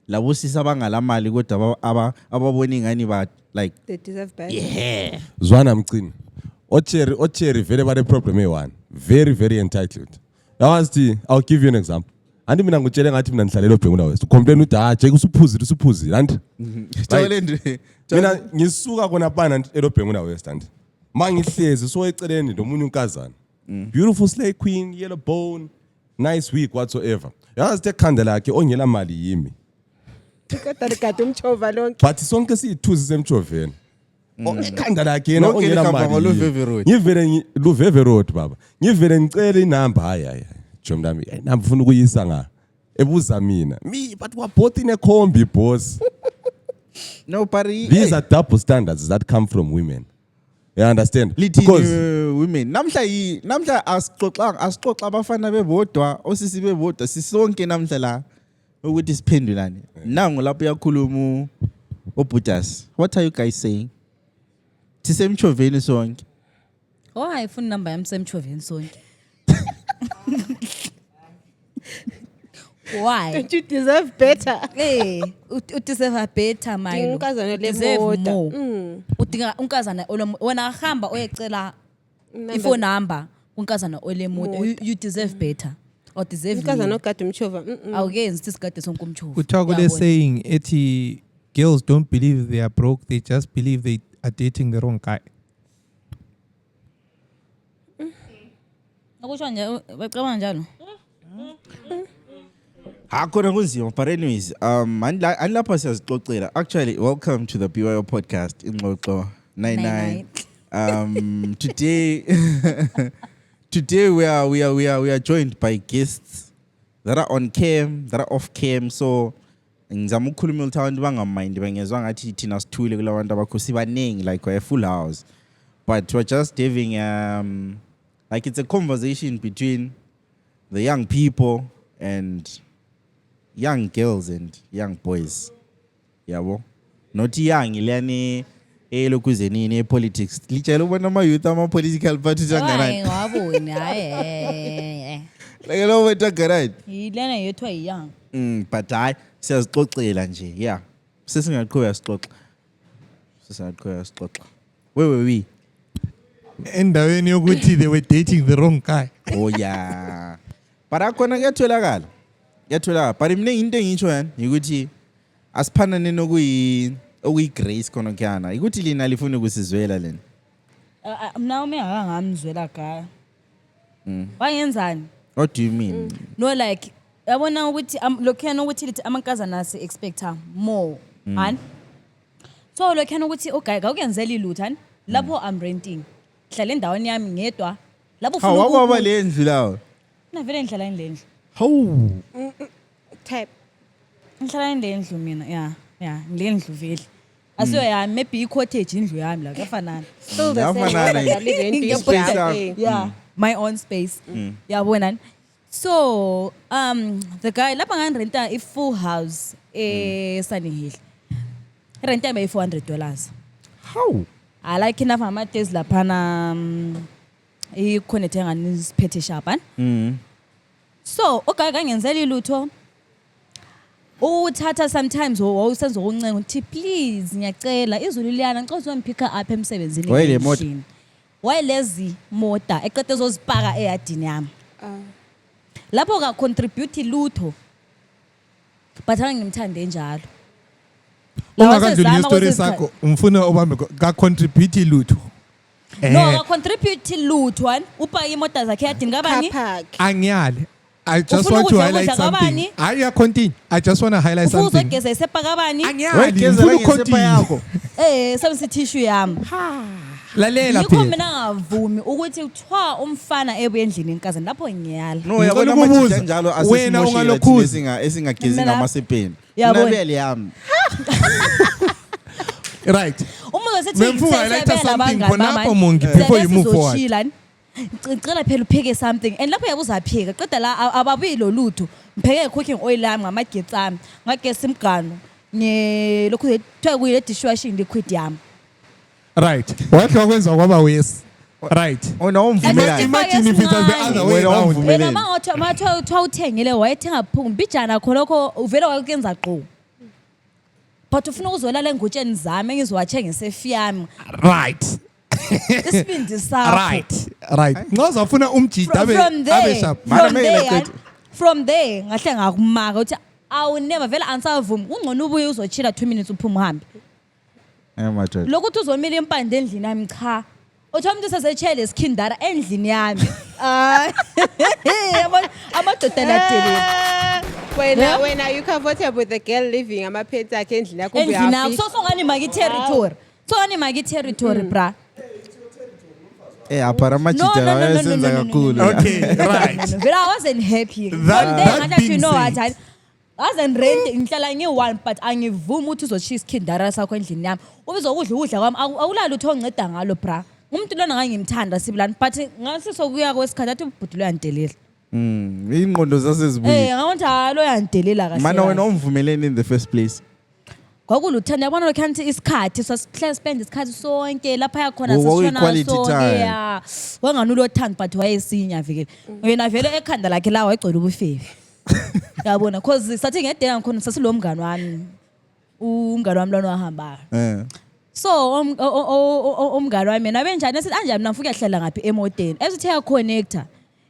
Labo sisa abangalamali kodwa ababona ingani ba like they deserve better. yeah. Zwana mcini. Ocherry vele bare problem e1. Very very entitled. I'll give you an example. Andi mina ngutshele ngathi mina nihlalela eBhenguna West. Complain uthi Jake usuphuzile and mina ngisuka kona pana eBhenguna West and mangihlezi so eceleni nomunye unkazana. Beautiful slay queen, yellow bone, nice wig whatsoever. Yazi ekhanda lakhe ongela mali yimi. Kodwa ligade umchova lonke. But sonke siyithuzi semchoveni. Ekhanda lakhe yena Lonke ongela likhamba mali. ngoLuveve Road. Ngivele Luveve Road baba. Ngivele ngicela inamba hayi. Jomdami, nami ufuna ukuyisa nga. Ebuza mina. Me but we both in a combi boss. No, but These are double standards that come from women. You understand? Because women namhla asixoxa abafana bebodwa osisi bebodwa sisonke namhla la ukuthi siphendulane. Nangu lapho yakhuluma oButas. What are you guys saying? Sisemchoveni sonke. Oh ayifuni number yami semchoveni sonke. Why? Don't you deserve better? Eh, udeserve better Milo. Unkazana Deserve lemoda. more. Udinga unkazana wena hamba oyecela ifone number unkazana olemoda. You deserve better. Or deserve Unkazana ogade umchova. awukenzi isigade sonke umchufu. Utagule saying eti girls don't believe they are broke, they just believe they are dating the wrong guy. Akusho nje bacabanga njalo. Hakuna kunzima, but anyways, anilapha siyazixoxela. Actually, welcome to the BYO podcast Ingxoxo 99. Today we are joined by guests that are on cam, that are off cam. So ngizama ukukhuluma ukuthi abantu bangamind bengezwa ngathi thina sithule kulabantu abakhosi baningi like we're a full house. But we're just having like it's a conversation between the young people and young girls and young boys. Yabo. Not young ilani elokuzeni politics. Lichelo bona ama youth ama political parties Hayi angana. ngabona hayi. Like lo wethu right. Yilena yethu ayiyang. But hayi siyazixoxela nje. Yeah. Sesingaqhubeka sixoxa. Where were we? Endaweni yokuthi they were dating the wrong guy. Oh yeah. But akhona kuyatholakala. But mina into engisho yani ukuthi asiphanane nokuyi Grace khona kuyana. Ukuthi lina lifuna ukusizwela lena. Mina uma ngamzwela gaya. Wayenzani? What do you mean? No like yabona ukuthi lokhena ukuthi lithi amankazana asi expecta more. Hani? So lokhena ukuthi okay akuyenzeli lutho hani? Lapho I'm renting. Hlala endaweni yami ngedwa. Lapho ufuna Hawu waba le ndlu lawo. Na vele ngihlala endlini. Hawu. Type. Ngihlala endlini mina yeah ngilendlu vele. Asiyo yami maybe i-cottage indlu yami la kufanana. Still the same. Yafanana I live in this space place. yakho. Yeah, my own space. Yabona. So, the guy lapha nganrenta a full house Sunny Hill. Renta by $400. How? I like enough ama Tesla phana ikhonethe ngani siphethe shapa. So, okay kangenzeli lutho. Uthatha sometimes wawusenza ukuncenga uthi please ngiyacela izulu liyana ngicela uzongipika up emsebenzini. Why le motor? Why lezi motor eqede zozipaka eyadini yami. Lapho ka contribute lutho. But angimthande njalo. Ungakandluli story sakho umfuna obambe ka contribute lutho. No, ka contribute lutho one upa imoto zakhe eyadini ngabani? Angiyale. I just Ufuna want to ukudla highlight ukudla something. kabani? Continue. I just want to highlight Ufuna something. uzogeza isepa kabani? Wegezela ngesepa yakho. Sebenzisa tissue yami. Lalela Yikho phela. mina ngavumi ukuthi kuthiwa umfana ebuye endlini enkazini lapho ngiyala. No, yabona Ngicela amajita ukubuza, njalo wena asesimoshela ungalokhuzi. thina esingagezi Mina- ngamasepeni. Yabona. Nabele yami. Right. Uma uzothi Memfu highlight something khonapho Mongi before you move forward. Ngicela phela upheke something and lapho yabuza apheka qeda la ababuyi lo lutho ngipheke cooking oil yami ngamagetsi ami ngagesa imgano lokhu kuthiwa kuyile dishwashing liquid yami. Right. Wathi wakwenza kwaba wesi. Right. Wena umvumelani. Imagine if it was the other way Wena around. umvumelani. Wena mathiwa uthengile wayethenga mbijana khonokho uvele wakuyenza gqo. But ufuna ukuzolala engutsheni zami engizowathenga ngesefi yami. Right. Isibindi sakho. Right. Ngoza ufuna umjida abe sharp. From there ngahle ngakumaka uthi awu never vele ansavumi ungcono ubuye uzochila 2 minutes uphuma uhambe. Madoda. Lokuthi uzomila impande endlini yami cha. Uthi umuntu sesechele isikhindara endlini yami. Amadoda ladelela. When are you comfortable with the girl living amaphetsi akhe endlini yakho Endlini yakho so songani maki territory. So ngani maki territory bra. Apara amajita wayesenza kakhulu. Okay, right. Vele I wasn't happy. That Ngathi you being know what said. I wasn't ready ngihlala ngi1 but angivumi ukuthi uzoshisa isikhindara sakho endlini yami. Ubizokudla ukudla kwami awulali utho ongceda ngalo bra. Umuntu lona ngangimthanda sibilani but ngasi sokuya kwesikhathi athi ubhudulo yandelela. Ingqondo zasezibuye. Ngathi lo yandelela kahle. Mana wena umvumeleni in the first place. Kwakuluthanda yabona lokhanti isikhathi sasihlala spend isikhathi sonke lapha yakhona Quality sasishona sonke time. ya. Wanganulo thanda but wayesinya vikele. Wena vele ekhanda lakhe la wayigcwele ubufefe. Yabona cause sathi ngedela ngikhona sasilo mngani wami. Umngani wami lona wahamba. So umngani wami mina benjani esithi anjani mina mfuke yahlala ngaphi emoteni. Esithi ya connector.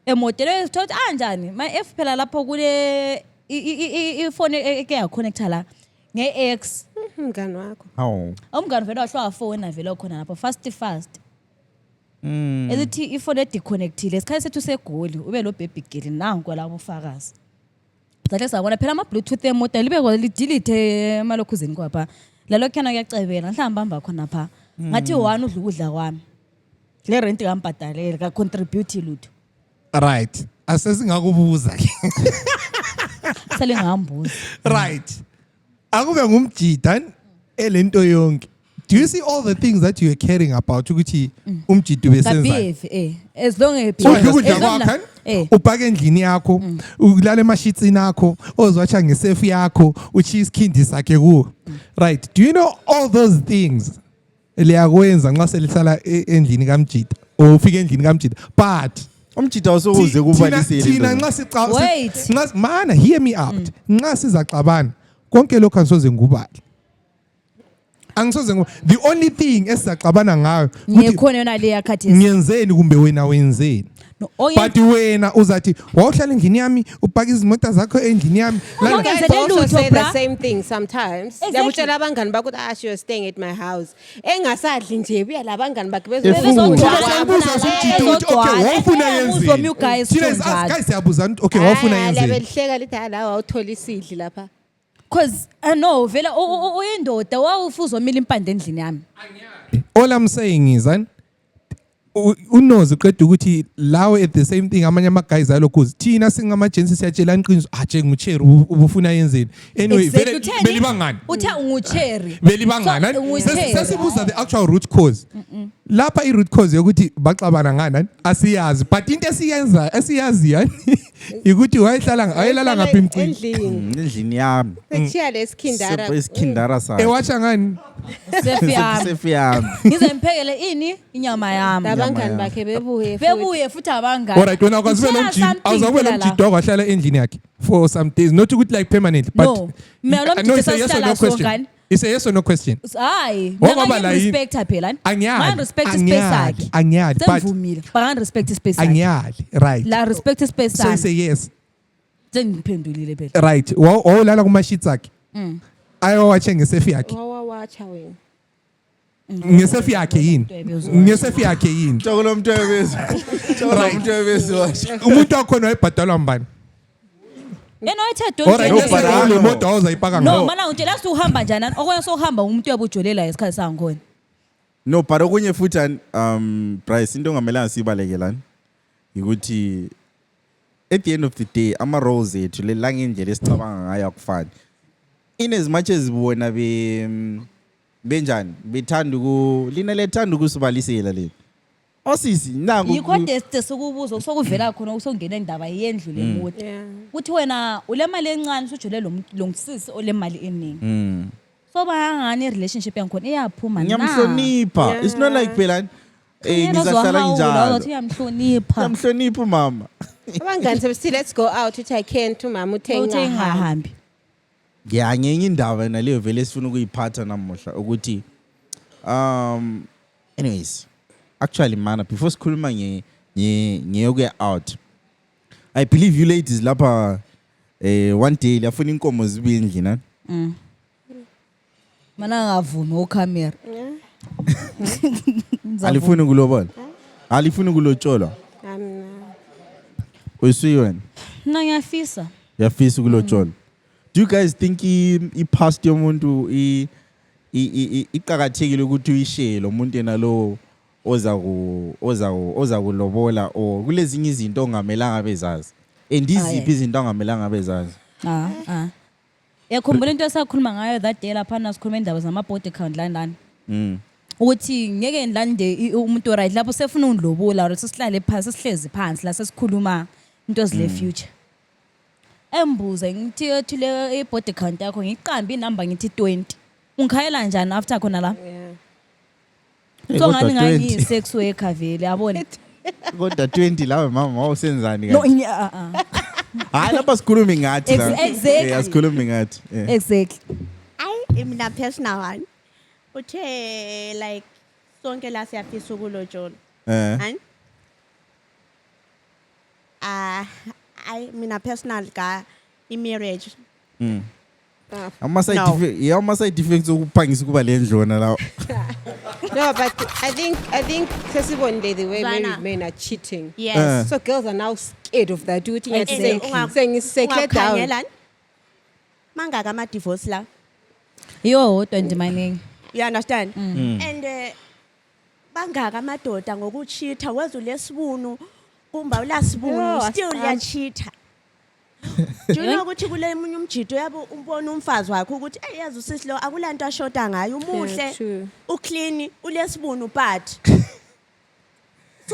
Emoteni esithi anjani my F phela lapho kule iphone eke ya connector la nge-X. Mngani wakho. Hawu. Umngani vele wahlwa phone vele khona lapho fast. Esithi iphone edeconnectile isikhathi sethu segoli ube lo baby girl nangu la ubufakazi. Zathi sabona phela ama bluetooth emoto libe ko delete emalokhuzeni kwapha. Lalo khona kuyacebela mhlamba hamba khona pha. Ngathi one udla ukudla kwami. Le rent ngambhadalela ka contribute lutho. Right. Asesingakubuza ke. Sale ngambuza. Right. Akube ngumjida elento yonke. Do you see all the things that you are caring about ukuthi umjida ubesenza? Kabive as long as So ukudla kwakho upaka endlini yakho ulala emashitsini akho ozwacha ngesefu yakho uchi isikhindi sakhe kuwo. Right. Do you know all those things liyakwenza nxa selihlala endlini kamjida or ufika endlini kamjida but umjida usokuze kubalisele thina nxa sica mana hear me out nxa sizaxabana konke lokho angisoze ngubali the only thing esizaxabana ngayo ngikhona yona le yakhathi ngiyenzeni kumbe wena wenzeni but wena uzathi wawuhlala endlini yami upaka izimota zakho endlini yami Guys also say the same thing sometimes. Yabutshela abangani bakho ukuthi she was staying at my house. Engasadli nje buya labangani bakhe guys siyabuza okay wafuna yenzeni Lihleka lithi la wawuthola isidli lapha. Cause no vele uyindoda wawufuza omila impande endlini yami. All I'm saying is unoze uqeda ukuthi lawe at the same thing amanye ama guys alokhuzi thina singamajensi siyatshela iqiniso njengucherry ubufuna yenzeni anyway vele belibangani uthe ungucherry belibangani sesibuza the actual root cause lapha i root cause yokuthi baxabana ngani asiyazi but into esiyazi yani ukuthi wayelala ngaphi endlini yami sechiya lesikhindara isikhindara sakhe ewacha ngani sefu yami ngizemphekele ini inyama yami abangani bakhe bebuye futhi abangani alright wena kwazibela umjida awuzakubela umjida wahlala endlini yakhe for some days not ukuthi like permanent but no mina lo mjida sasihlala songani It's a yes or no question. Hayi, mina respect phela. Angiyali. Respect space sakhe. Angiyali. Semvumile. Baka respect space sakhe. Angiyali. Right. La respect space sakhe. So it's a yes. Sengiphendulile phela. Right. Wawulala kuma sheets akhe. Ayo wache ngesefu yakhe. Wawawacha wena. Ngesefu yakhe yini? Ngesefu yakhe yini? Joko lo mntu webezi. Joko lo mntu webezi washo. Umuntu wakhona wayebhadalwa mbani? yena wayethe Alright, No, let's but say I le know. moto awuzayipaka no ngawo. mana ngitshela ukuthi uhamba njani okwenye sohamba umuntu uyabujolela isikhathi sangikhona No, but okunye futhi Bryce into ongamelanga sibalekela ukuthi at the end of the day ama roles ethu lelanga indlela esicabanga ngayo akufani. In as much as bona benjani bethanda lina lethanda ukusibalisela le. Osisi nangu yikho deste sokubuza usokuvela khona usongena indaba yendlu lemoto Yeah. kuthi wena ule mali encane usujule lo msisi ole mali eningi so bayangani relationship yangikhona iyaphuma na ngiyamhlonipha. It's not like phela ngizahlala njalo. uyamhlonipha Ngiyamhlonipha mama. Abangani sebesithi let's go out uthi I can't umama uthe uthe ngingahambi. ingahambi Ya ngenye indaba naleyo vele sifuna ukuyiphatha namuhla ukuthi anyways actually mana before sikhuluma ngeyokuya out I believe you ladies lapha one day liyafuna inkomo zibe endlini na mana ngavumi ukhamera alifuni kulobola alifuni kulotsholwa uyisiwe mina ngiyafisa yafisa kulotsholwa. Do you guys think i-past yomuntu iqhakathekile ukuthi uyishare lo muntu yena lo oza kulobola or kulezinye izinto ongamelanga bezazi and iziphi izinto ongamelanga bezazi? yakhumbula into esakhuluma ngayo that day lapha sikhuluma indaba zama-body account landani ukuthi ngeke ngilande umuntu right lapho sefuna undilobola or sesihlale phansi sihlezi phansi la sesikhuluma into zile future embuza ngithi ethi le i-body account yakho ngiqambe inamba ngithi 20 ungikhayela njani after khona la so ngani ngiyi-sex worker vele yabona Kodwa 20 lawe mama wawusenzani no kahle? Hayi lapha sikhuluma ngathi la. Exactly. Asikhulumi ngathi. exactly Ayi mina personal one. Uthe like sonke la siyafisa ukulojola. Hani? Mina personal ka i-marriage. Ama-side effects, ama-side effects okuphangisa ukuba le ndlona lawo. No, but I think sesibonile the way Zwana. married men are cheating. Yes. So girls are now scared of that. Do you think Exactly. saying settle down? Ungakhangelani? Mangaka ama-divorce la. yo 20 maningi You understand? And bangaka amadoda ngokucheata wezulesibunu kumba No, ulasibunu still asicambi. uyacheata. Do you know ukuthi kule munye umjido yabo umbona umfazi wakhe ukuthi yazi usisi lo akulanto ashota ngayo umuhle true. uclean ulesibunu but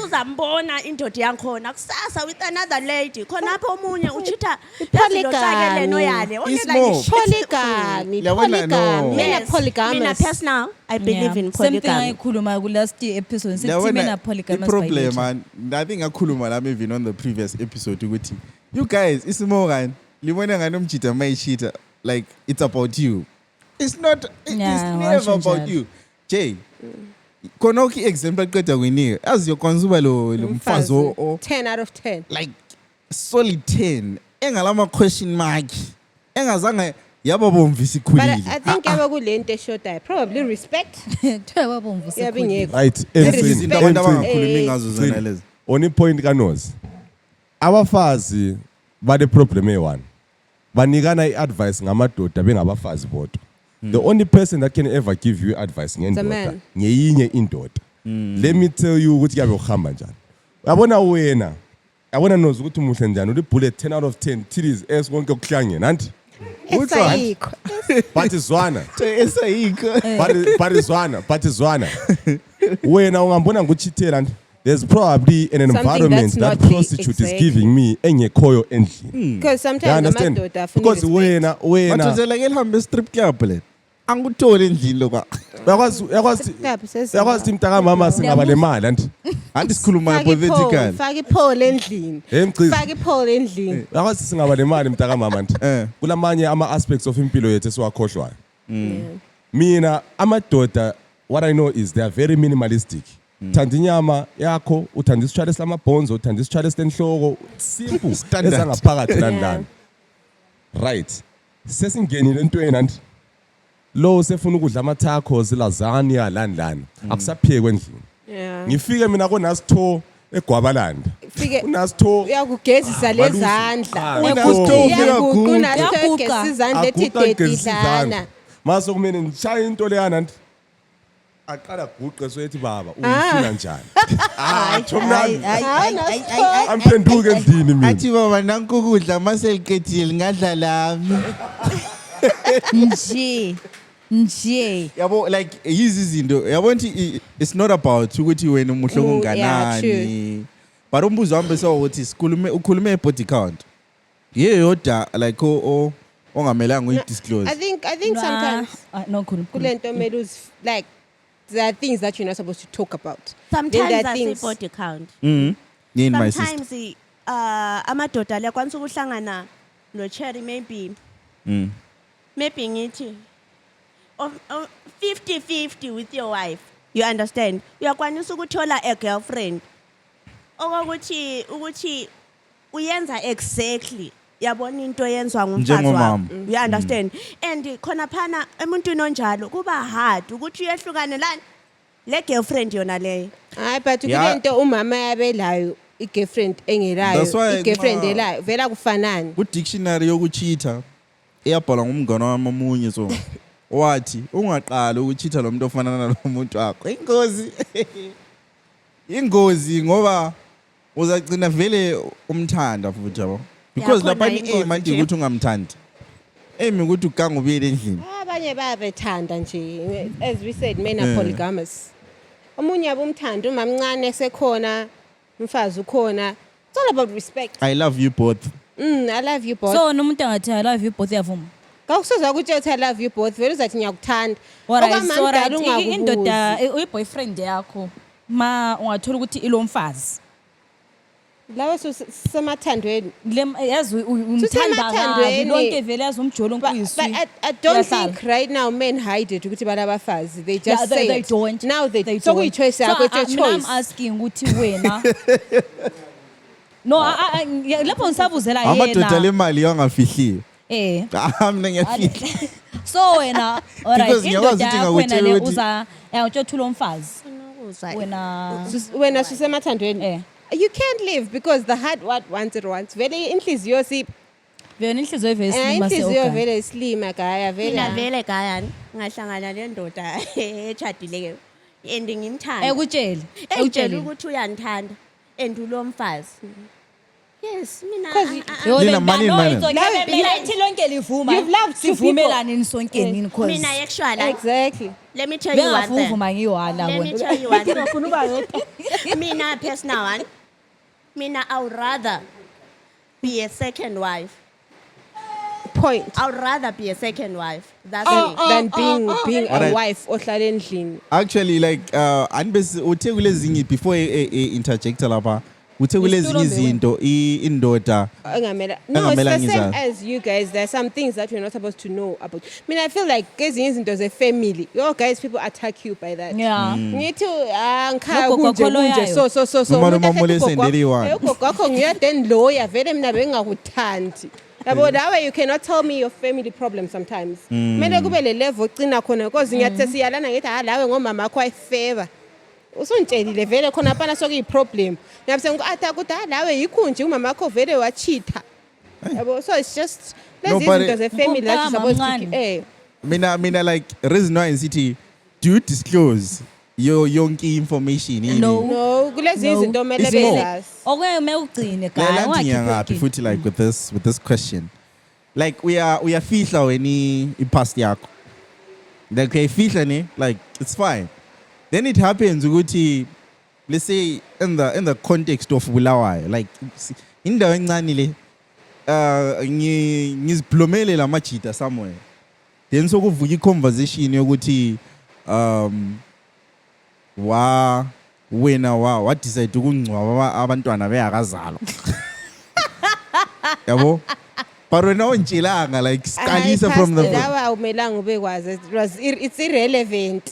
uzambona indoda yankhona kusasa with another lady khona apho omunye uchitha Polygamy. noyale It's more. Polygamy. Yabona, no. Polygamy. Men are Yes. polygamous. Mina personal I believe in polygamy. same thing ayikhuluma ku-last episode sithi Yabona, mina polygamous by i-problem nature. man I think ngakhuluma lami even on the previous episode ukuthi you guys isimo ngani libona ngani umjida mayishita like it's about you. It's not it's Yeah, never washo about njalo. you. Jay khona ukhi example aqeda kuyinika as yokonzuba lo mfazi o 10 out of 10. like solid 10 engalama question mark engazange yaba bomvisi But khulile. I think yabo kulento eshodayo probably respect. Kuthiwa babomvu Yabe sikhulile. ngekho. Right. izinto abantu Emcini. abangakhulumi ngazo zona lezi. On ipoint kaNozi. Abafazi bade problem e1. Banikana iadvice ngamadoda bengabafazi bodwa. The only person that can ever give you advice ngendoda man. ngeyinye indoda. Let me tell you ukuthi yabe uhamba njani. Yabona wena. Yabona Nozi ukuthi umuhle njani uli bullet 10 out of 10 titties ass konke okuhlangene anti. Esayikho. But izwana. Esayikho. But izwana. Wena ungambona nguchithela nje. There's probably an environment that's that not the prostitute is exact- giving me engekhoyo endlini. Because You sometimes understand? amadoda afuna Because respect. wena Mathozela ke lihambe strip club le. Angikuthole endlini lokwa. yakwazi ukuthi mntaka mama singaba le mali anti. Anti sikhuluma Faka hypothetical. ipole endlini. Hey mqizi. Faka ipole endlini. Yakwazi singaba le mali mntaka mama anti. Eh. Kulamanye ama aspects of impilo yethu esiwakhohlwayo. Mina amadoda what I know is they are very minimalistic. Thanda inyama yakho uthanda isitshwala esamabhonzo uthanda isitshwala esenhloko simple Standard. ezangaphakathi landlana. Right. Sesingenile entweni anti. Lo sefuna ukudla ama-tacos lasagna landlana akusaphiyekwe endlini. Yeah. Ngifike mina konasitho eGwabalanda Fike unasitho uyakugezisa lezandla. Uyaguqa. Unasitho izandla ethi dedidlana. mase kumele ngishaya into leyana nti aqala guqe soyethi baba ufuna njani atsho mnandi amphenduke endlini mina athi baba nanku ukudla mase liqedile lingadla lami nje yabo like yizi izinto yabo nti it's not about ukuthi wena umuhle Yeah, kunganani but umbuzo wami ukuthi ukhulume body count yeyoda like ongamelanga uyidisclose I think sometimes no khulu kulento mele like there are things that you're not supposed to talk about. Sometimes Then there are I say things- body count. me and my sister Sometimes amadoda liyakwanisa ukuhlangana no-Cherry maybe ngithi 50-50 with your wife. You understand? Uyakwanisa ukuthola a girlfriend ukuthi uyenza exactly yabona into yenzwa ngumfazi Njengomama. wakho. You understand? And khona phana emuntwini onjalo kuba hard ukuthi uyehlukane lana le girlfriend yona leyo. Hayi but Yeah. kulento umama yabelayo i-girlfriend engelayo That's why i-girlfriend nxa- elayo vela kufanani. ku-dictionary yokucheater eyabhalwa ngumngane wami omunye so wathi ungaqala ukucheater lo muntu ofanana nalo muntu wakho ingozi ngoba uzagcina vele umthanda futhi yabo because khona lapha ingozi i-aim anti nje. ukuthi ungamthandi aim ukuthi ugange ubuyele endlini Abanye bayabethanda nje as we said men are Yeah. polygamous. Omunye abumthanda umamncane sekhona umfazi ukhona. It's all about respect. I love you both I love you both. so nomuntu angathi I love you both yavuma Kawusoza ukuthi uthi I love you both vele uzathi ngiyakuthanda. alright Okwamamdala indoda ungakubuzi. uyi-boyfriend yakho ma ungathola ukuthi ilo mfazi Lawe semathandweni. yazi umthanda kabi Susemathandweni. lonke vele yazi umjolo But nkuyiswi I don't Uyahlala. think right now men hide it ukuthi balabafazi. They Yeah, just say they it. don't. Now they They so don't. kuyi-choice yakho, it's your mina I'm choice. asking ukuthi wena no lapho ngisabuzela amadoda yena lemali yangafihliwe mina ngiyafihla so wena alright Because ngiyakwazi indoda ukuthi yakho wena ngakutshela le ukuthi- uyakutshothula umfazi Uzwa. wena Wena susemathandweni. eh You can't live because the heart what wants it wants. Vele inhliziyo siphi? vele inhliziyo vele Inhliziyo sinima vele islima gaya Mina vele. vele gayani ngahlangana nendoda echadileyo and ngimthanda. ekutshela Engitshela ukuthi uyangithanda and ulomfazi. Yes, mina Lena money in mind. ithi lonke livuma You've loved two sivumelane nisonkeni mina actually Exactly. let me tell you one thing. bengafuvuma ngiyi-one Let me labona tell you one thing. Mina personal one. Mina I would rather be a second wife. Point. I would rather be a second wife. That's me. Than being a Alright. wife ohlala endlini. actually like anibese uthe kulezinye before interjecta lapha uthe kulezinye izinto indoda Engamela. No, it's Engamela the same ngizazi. as you guys. There are some things that you're not supposed to know about. I mean, I feel like ezinye izinto ze family. Your guys, people attack you by that. yeah Ngithi ngikhaya Nogogo kunje kholo kunje yayo. so Noma umuntu nomama athathe ugogo ulesendele wakho. iyi-one. Ugogo wakho ngiyadeni lawyer vele mina bengakuthandi. Yabo that way you cannot tell me your family problem sometimes. Mele kube le level ocina khona because ngiyathi siyalana ngithi lawe ngomama wakho ayifavor. Usuntshela vele khona phana sokuyi problem. Ngiyabse ngiku-attack ukuthi lawe yikhunje umama wakho vele wachitha. Yabo so it's just No, lezi but izinto ze family that you're supposed to Mncane. mina like reason why ngithi do you disclose yonke information yini? No. no kulezi No. izinto mele It's more. bezazi. okweme ugcine Lela ngithi guy ngiyangaphi futhi like with this question like uyafihla wena i-past yakho like uyayifihla ne like it's fine then it happens ukuthi let's say in the context of Bulawayo like indawo encane le ngiziblomele lamajita somewhere then sokuvuka i-conversation yokuthi wena wadecide ukungcwaba abantwana beyakazalwa yabo but wena ontshelanga like siqalisa from the lawa awumelanga ubekwazi it's irrelevant.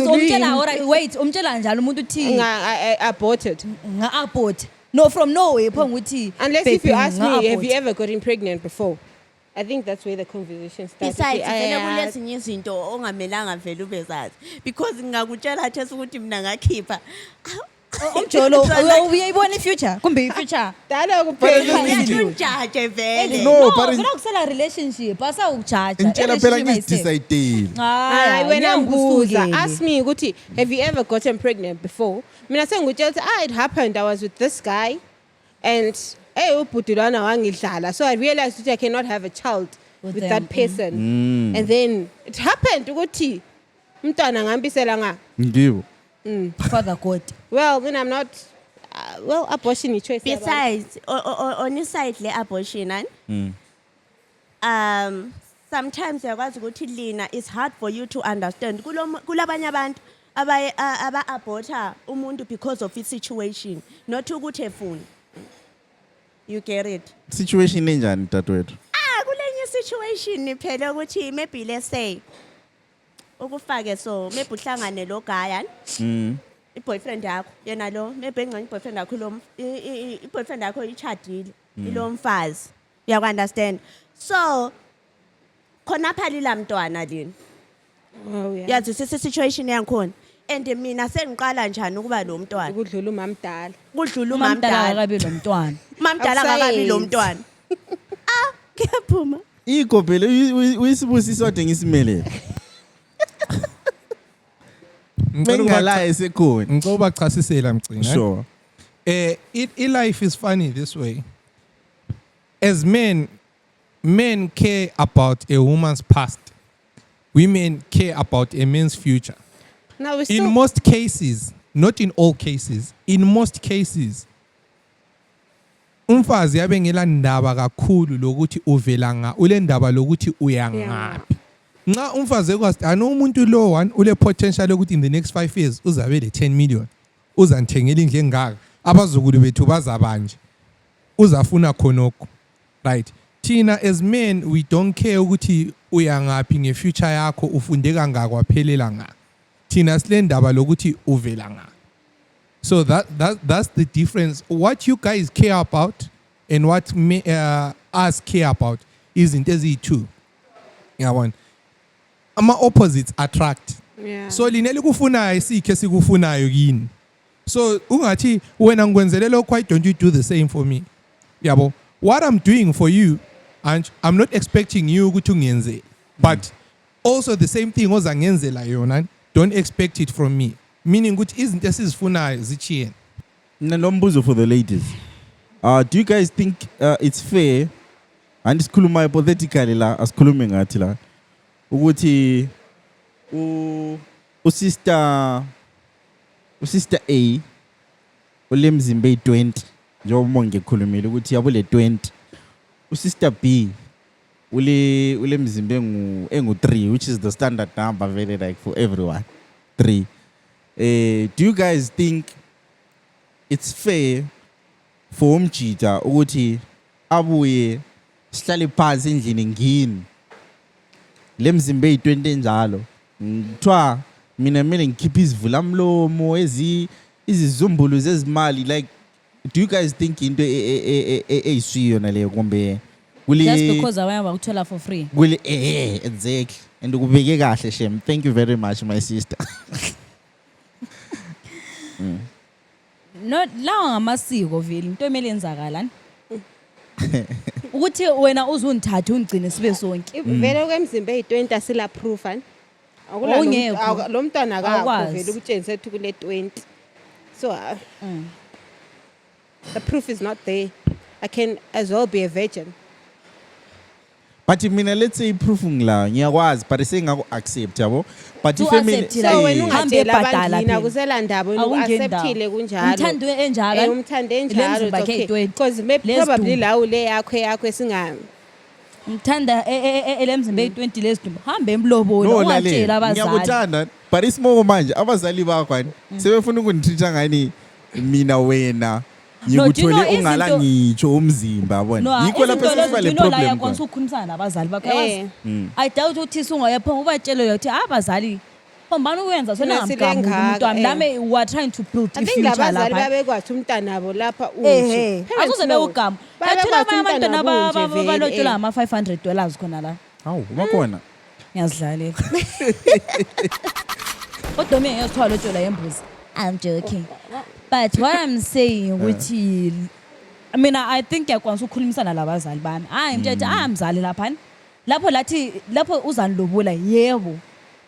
umtshela alright wait umtshela njalo umuntu uthi aborted. nga-abort no from nowhere pho ukuthi Unless if you baby, ask me, have nga-abort. you ever gotten pregnant before? I think that's where the conversation starts. Besides vele kulezinye izinto ongamelanga vele ubezazi because ngingakutshela thesi ukuthi mina ngakhipha umjolo uyayibona ifuture kumbe ifuture dala kuphela Uyajaje vele. No, but vela kusela relationship asawujaja ngitshela phela ngizidecide. hayi wena ngibuza ask me ukuthi have you ever gotten pregnant before mina sengikutshela ukuthi it happened I was with this guy and ubhudulwana wangidlala so I realized that I cannot have a child with that person and then it happened ukuthi umntwana ngambisela nga Ngibo. father god well then I'm not abortion is choice Besides, on this side le abortion, sometimes uyakwazi ukuthi lina it's hard for you to understand. Kulabanye abantu aba-aborta umuntu because of his situation, not ukuthi efuna. You get it? Situation enjani dadwethu? Kulenye situation phela ukuthi maybe let's say ukufake so maybe uhlangane lo guy i-boyfriend yakho yena lo maybe engxenye i-boyfriend yakho lo i-boyfriend yakho ichadile ilo mfazi uyaku-understand so khona phalila mntwana lini yazi sisi-situation yangikhona and mina sengiqala njani ukuba lo mntwana kudlula umamdala kudlula umamdala akabi lo mntwana umamdala akakabi lo mntwana kuyaphuma Iko phela uyisibusiso ade ngisimelele. Ngingala esekhona. Ngcoba chasisela mcina. Sure. Life is funny this way. As men care about a woman's past. Women care about a man's future. Now In most cases, not in all cases, in most cases, umfazi yabe ngela ndaba kakhulu lokuthi uvelanga ule ndaba lokuthi uyangaphi. Nxa umfazi ekwazi ano umuntu lo one ule potential ukuthi in the next 5 years uzabe le 10 million uzanthengela indle engaka abazukulu bethu bazabanje uzafuna khonoko right thina as men we don't care ukuthi uyangaphi ngefuture yakho ufunde kangaka waphelela ngaka thina sile ndaba lokuthi uvela ngaka. So that's the difference. What you guys care about and what us care about isn't as two. Yeah, one. Ama opposites attract. Yeah. So lineli kufunayo sikhe sikufunayo kini. So ungathi wena ngikwenzelelo why don't you do the same for me? Yabo. What I'm doing for you and I'm not expecting you ukuthi ungenze. But also the same thing ozangenzela yona don't expect it from me. Meaning ukuthi izinto esizifunayo zichiyene. Nombuzo for the ladies. Do you guys think it's fair and isikhuluma hypothetically la asikhulume ngathi la ukuthi usister A ulemzimbe 20 njengoba ngikhulumile ukuthi yabule 20 usister B ulemzimbe engu 3 which is the standard number very like for everyone 3. Do you guys think it's fair for umjita ukuthi abuye sihlale phansi endlini ngini lemzimbe 20 njalo ngithwa mina ngikhipha izivula mlomo izizumbulu zezimali like do you guys think into eyisiyo naleyo kumbe just because abanye bakuthola for free exactly and ukubeke kahle shem thank you very much my sister. No lawa ngamasiko vele into emele yenzakalani ukuthi wena uzundithatha ungcine sibe sonke vele kwemzimbe 20 asila proof ani akula lo mntwana akakho vele ukutshengisa ukuthi kule 20 so the proof is not there. I can as well be a virgin. But mina let's say proof ngila ngiyakwazi but sengaku accept yabo but if so wena ungatshela abangina kusela ndaba uacceptile kunjalo umthando enjalo umthande enjalo because maybe probably la ule yakho esingami umthanda elemzimbe 20 lesidumbu hambe emloboni ungatshela abazali ngiyakuthanda but isimoko manje abazali bakho ani sebefuna ukunditreata ngani mina wena ngikuthole ungala ngitsho umzimba yabona yikho lapho sesivale problem la yakho ukukhulumisana nabazali bakho yazi I doubt ukuthi singayepha ubatshele ukuthi abazali hombani uyenza sona ngamgamu umntwana lami we are trying to build the future lapha abazali babekwathi umntana wabo lapha unje azoze bewugama yathula abantwana balotshela ama $500 khona la hawu bakhona ngiyazidlalela kodwa mina ngiyazithwala lotshela yembuzi I'm joking. But what I'm saying ukuthi I think yakwanisa ukukhulumisana labazali bami. Mthethe mzali lapha. Lapho uzanilobula yebo.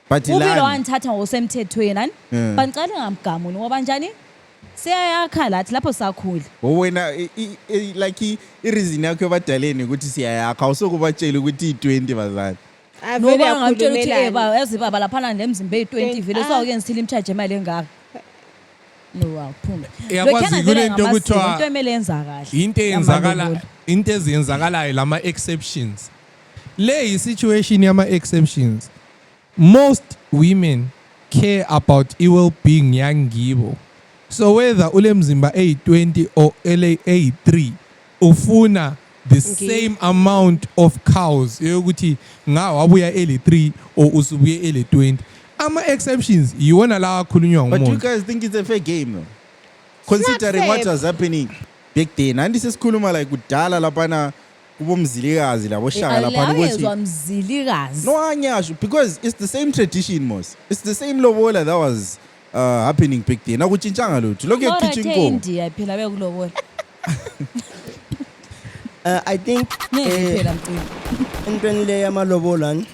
But Ubilo wangithatha ngosemthethweni banicala ngamgamuni ngoba njani siyayakha lathi lapho sakhula. wena like i-reason yakho ebadaleni ukuthi siyayakha awusokubatshela ukuthi i-20 bazali. Ngoba ngamtshela ukuthi yazi baba laphana nemzimba eyi-20 vele sawuke ngisithile imcharge imali engaka. No waphuma. Yakwazi kunento kuthiwa into emele yenzakala. Into ezenzakalayo lama exceptions. Le situation yama exceptions. Most women care about well-being yangibo. So whether ule mzimba eyi-20 or eyi-3 ufuna the same amount of cows yokuthi wabuya ele-3 or usubuye ele-20. Ama exceptions yiwona la akhulunywa ngumuntu. But you guys think it's a fair game though? Considering what was happening back then. Andi sesikhuluma like kudala lapana kubomzilikazi labo shaka lapana ukuthi mzilikazi. No anyasho because it's the same tradition most. It's the same lobola that was happening back then. Akuchintshanga lutho. Lokho ekukhitshwa inkomo. India phela bekulobola. I think entweni le yamalobola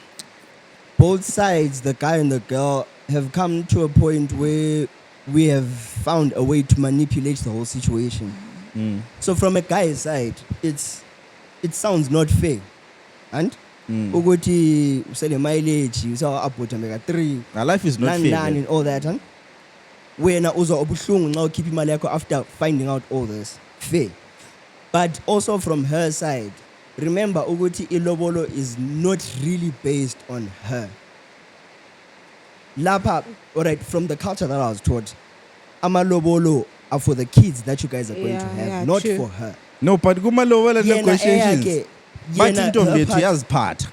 both sides, the guy and the girl, have come to a point where we have found a way to manipulate the whole situation. So from a guy's side, it sounds not fair. And ukuthi usele mileage, usawa abota mega 3. Now life is not fair. And all that, and wena uzwa obuhlungu nxa ukhipha imali yakho after finding out all this. Fair. But also from her side, remember ukuthi ilobolo is not really based on her. Lapha, alright, from the culture that I was taught, amalobolo are for the kids that you guys are going to have, not for her. No, but kumalobola negotiations. But intombi yethu yaziphatha.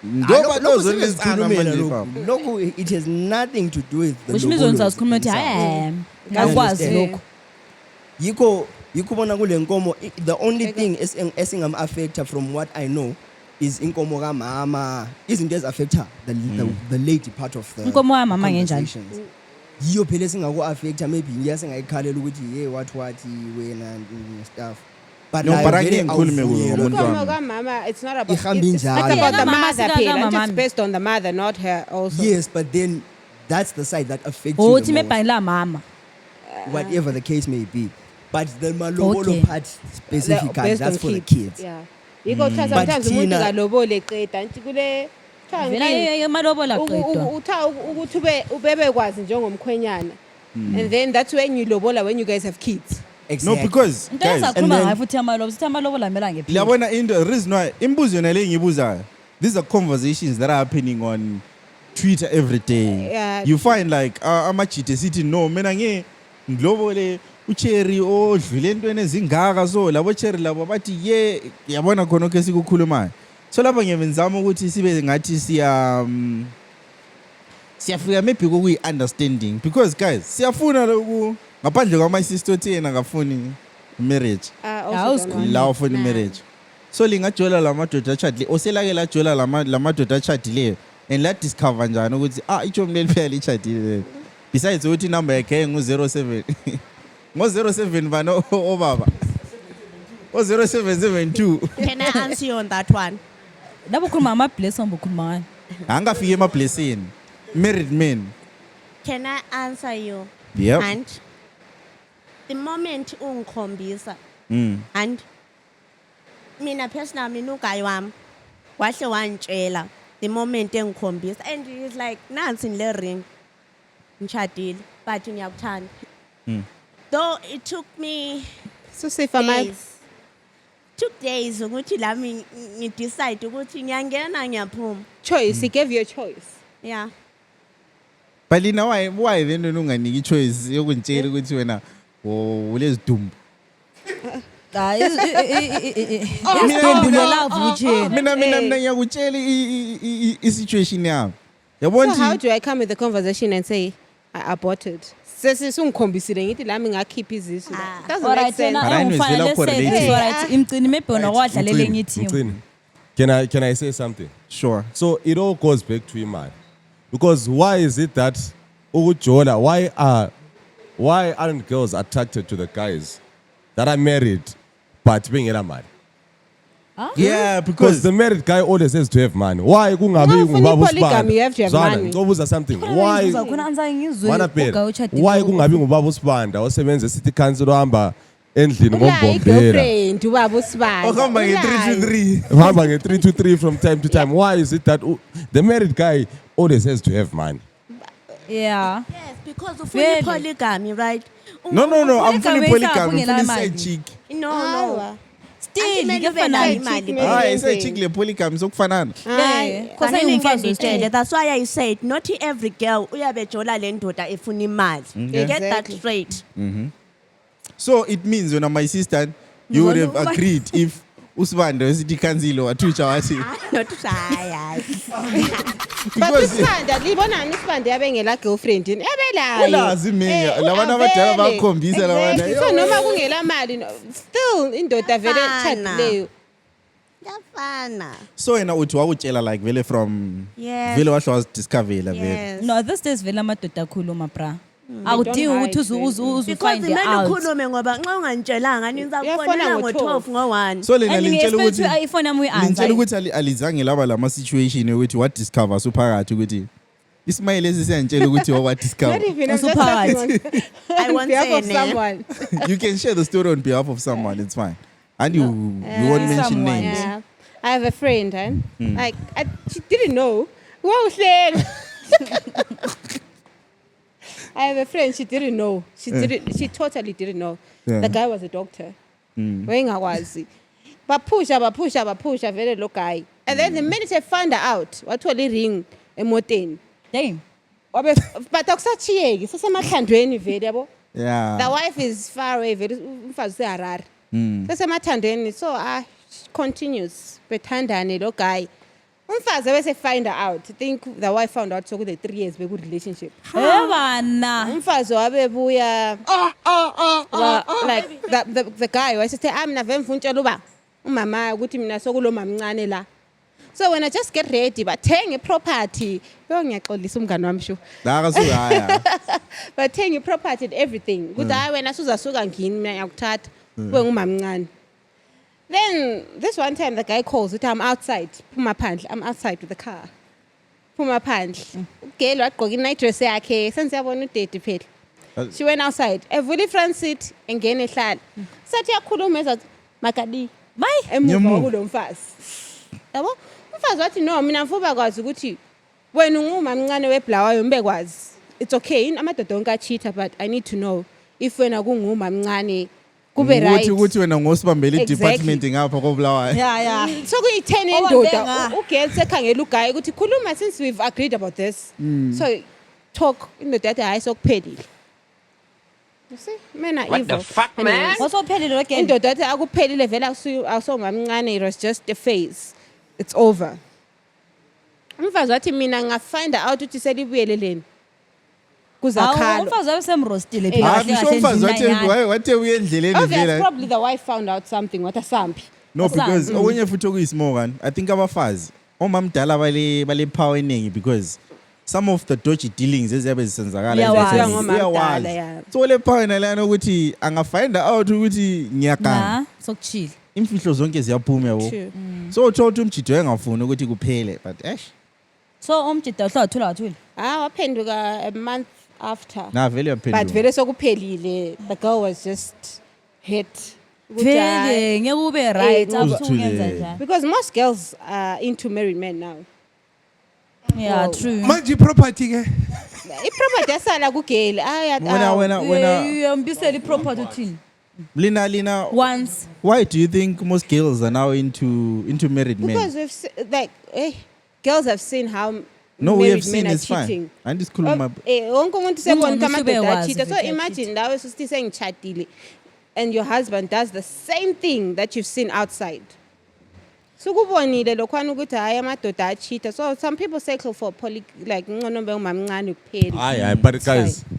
Ngoba lozolizana manje fam. Look, it has nothing to do with the Which means uzazikhuluma ukuthi ngakwazi lokho. Yikho bona kule nkomo the only thing esingam affecta from what I know is inkomo kamama izinto ezi affecta the lady part of the inkomo kamama ngenjani yiyo phela esingaku affecta maybe ngiyasengayikhalela ukuthi hey what wena and stuff. But no, but I can't mama, it's not about it's about the mother phela. It's based on the mother, not her also. Yes, but then that's the side that affects you the most. Mama. Whatever the case may be. But the malobolo part specifically, that's for the kids. Yeah. You go sometimes umuntu kalobole qeda nti kule vela malobola qedwa. Ukuthi ubebe kwazi njengomkhwenyana. And then that's when you lobola when you guys have kids. Exactly. No, because guys, and then futhi amalobola mela ngephi. Liyabona into reason why imbuzo yona le ngibuzayo. These are conversations that are happening on Twitter every day. Yeah. You find like amachite sithi no mina ngilobole uCherry odlule entweni ezingaka so labo Cherry labo bathi yabona khona okhe sikukhulumayo. So lapha ngiyenzama ukuthi sibe ngathi siyafika maybe kuyi understanding because guys siyafuna lokhu ngaphandle kwama sister thina ngafuni marriage. La ufuna marriage. So lingajola lamadoda chat le oselake la jola lamadoda chat le and la discover njani ukuthi ichomleli phela ichadile. Besides ukuthi number yakhe ngu07 ngo07 bana obaba o0772. Can I answer you on that one? Labo khuluma ama blessing bokhuluma. Angafike ema blessing. Married men. Can I answer you? Yep. And the moment ungikhombisa and mina personally nugayi wami wahle wantshela the moment engikhombisa and he's like nansi le ring ngishadile but ngiyakuthanda. Though it took me took days ukuthi lami ngidecide ukuthi ngiyangena ngiyaphuma. Choice, he gave you a choice. Yeah. Balina why then unganiki choice yokuntshela ukuthi wena ulezidumbu. Mina ngiyakutshela i-situation yami. Yabona So how do I come with the conversation and say I aborted? Sesisungikhombisile ngithi lami ngakhipha izisu. Doesn't make sense. Can I say something? Sure. So it all goes back to Imani. Because why is it that Ugujola, why are why aren't girls attracted to the guys that are married but being a man? Yeah, Because because the married guy always has to have money. Why kungabi Uma ufuna ngubaba polygamy, you have to have Zwana, money. ngobuza something. Why khona anzayingizwe Manapela, why kungabi ngubaba uSibanda osebenza city council ohamba endlini Ulaye ngombombela? girlfriend ubaba usibanda. ohamba Ulaye. nge-323 Uhamba nge-323 from time to time. Why is it that the married guy always has to have money? yeah Yes, because Really? ufuna polygamy, right? no I'm fully Polygamy polygamy I'm fully isapho side chick No, Hawa. still Anti-male kuyafana uvela Chick imali. male. hayi side chick le polygamy sokufanana Hayi. Because Kanini ayingumfazi ngiyitshele, wesithathu. that's why I said not every girl uyabejola le ndoda efuna imali. You get that Exactly. straight. so it means when my sister you would have Ngizona agreed if usibanda wesithi council wathutsha wathi Not shy. But because usibanda libonani usibanda yabengela girlfriend yini? Ebelayo. Ulazi mina, Eh, labantu abadala avele. bayakhombisa labana. Exactly. So noma kungela mali still indoda vele Yafana. echadileyo. Yafana. so wena uthi wakutshela like vele from Yes. vele wahle wazidiscovela vele Yes. no this days vele amadoda akhuluma bra akudingi don't ukuthi hide, uze Because find kumele out ukhulume ngoba nxa ungangitshelanga Uyafona nizakufonela ngo-12. ngo-12 ngo-1. so lena and lintshela ukuthi ngi-expect ifone yami lintshela uyi-answer ukuthi alizange laba lama-situation ukuthi wadiscover suphakathi ukuthi ismayile esisiyantshela ukuthi Not wawadiscover even I'm just Usuphakathi. laughing I on won't behalf say of ne. someone. you can share the story on behalf of someone it's fine and you won't mention Someone. names Yeah. I have a friend, like she didn't know. Wow, Shane. I have a friend. She didn't know. She didn't. She totally didn't know. Yeah. The guy was a doctor. Wengawazi. Bapusha, very low guy. And then the minute I found out, what will ring emoteni? damn But akusachiyeki sesemathandweni vele yabo. The yeah wife is far away vele umfazi useharare. Sesemathandweni so continues bethandane lo guy. Umfazi bese find out. I think the wife found out so the 3 years beku relationship. bana Umfazi wabebuya like the guy wayesethe mina vele ngifuna utshela uba umama ukuthi mina sokulo mamncane la. So when I just get ready bathenge property. Yo ngiyaxolisa umngane wami sho. la kasuyaya Bathenge property and everything. Ukuthi hayi wena suzasuka ngini mina ngiyakuthatha. Ube ngumamncane. Then this one time the guy calls ukuthi I'm outside. Phuma phandle. I'm outside with the car. Phuma phandle. Ugele wagqoka i-night dress yakhe. Sensiyabona udate phela. She went outside. Evula i-front seat engene ehlala. Sathi yakhuluma ezathi makadi. Bye. Emuva Ngemuva. kulo mfazi. Yabo? Umfazi wathi no mina mfuba kwazi ukuthi wena ungumamncane weblawayo mbekwazi. It's okay. Amadoda onke acheater but I need to know if wena kungumamncane kube right. ukuthi wena ngosibambele Exactly. i-department ngapha kobulawayo yeah So kuyi-10 Owabenga. indoda ugirl sekhangela uguy ukuthi khuluma since we've agreed about this. So talk indoda yathi hayi sokuphelile. You see? Men are evil. What the fuck, man? wasophelile lo game Indoda yathi akuphelile vele awusomamncane it was just a phase. It's over. Umfazi wathi mina ngafind out ukuthi selibuyeleleni. Kuzakhalo. umfazi wayesemrostile hayi msho umfazi wathe uye endleleni Obviously, vela probably the wife found out something what asambi. no because okunye futhi okuyismall I think abafazi omamdala bale power eningi because some of the dodgy dealings eziyabe zisenzakala Uyawazi. eziyabe Ngomamdala, uyawazi. yeah. So le power nalana ukuthi angafind out ukuthi ngiyaganga sokuchila imfihlo zonke ziyaphuma yabo True. so uthola umjido engafuni ukuthi kuphele but so umjida uhla wathula Waphenduka a month after. na vele But yaphendula vele sokuphelile the girl was just hit. Ukuthi, hayi. vele ngeke ube right ngoba- awuthi ungenza Uzithulele. njani Because most girls are into married men now. yeah Wow. true Manje property ke. I-property yasala kugeli. wena uyambisela iproperty uthini lina once why do you think most girls are now into married men Because we've like girls have seen how no we have married men seen are it's cheating. fine andisikhuluma Wonke umuntu sebona ukuthi Ungcono usube amadoda wazi achitha. So ukuthi imagine nawe susithi sengichadile and your husband does the same thing that you've seen outside. Sukubonile lokhwana ukuthi hayi amadoda achitha. So some people settle for like ngcono ube umamncane kuphela. Hayi, but It's guys, fine.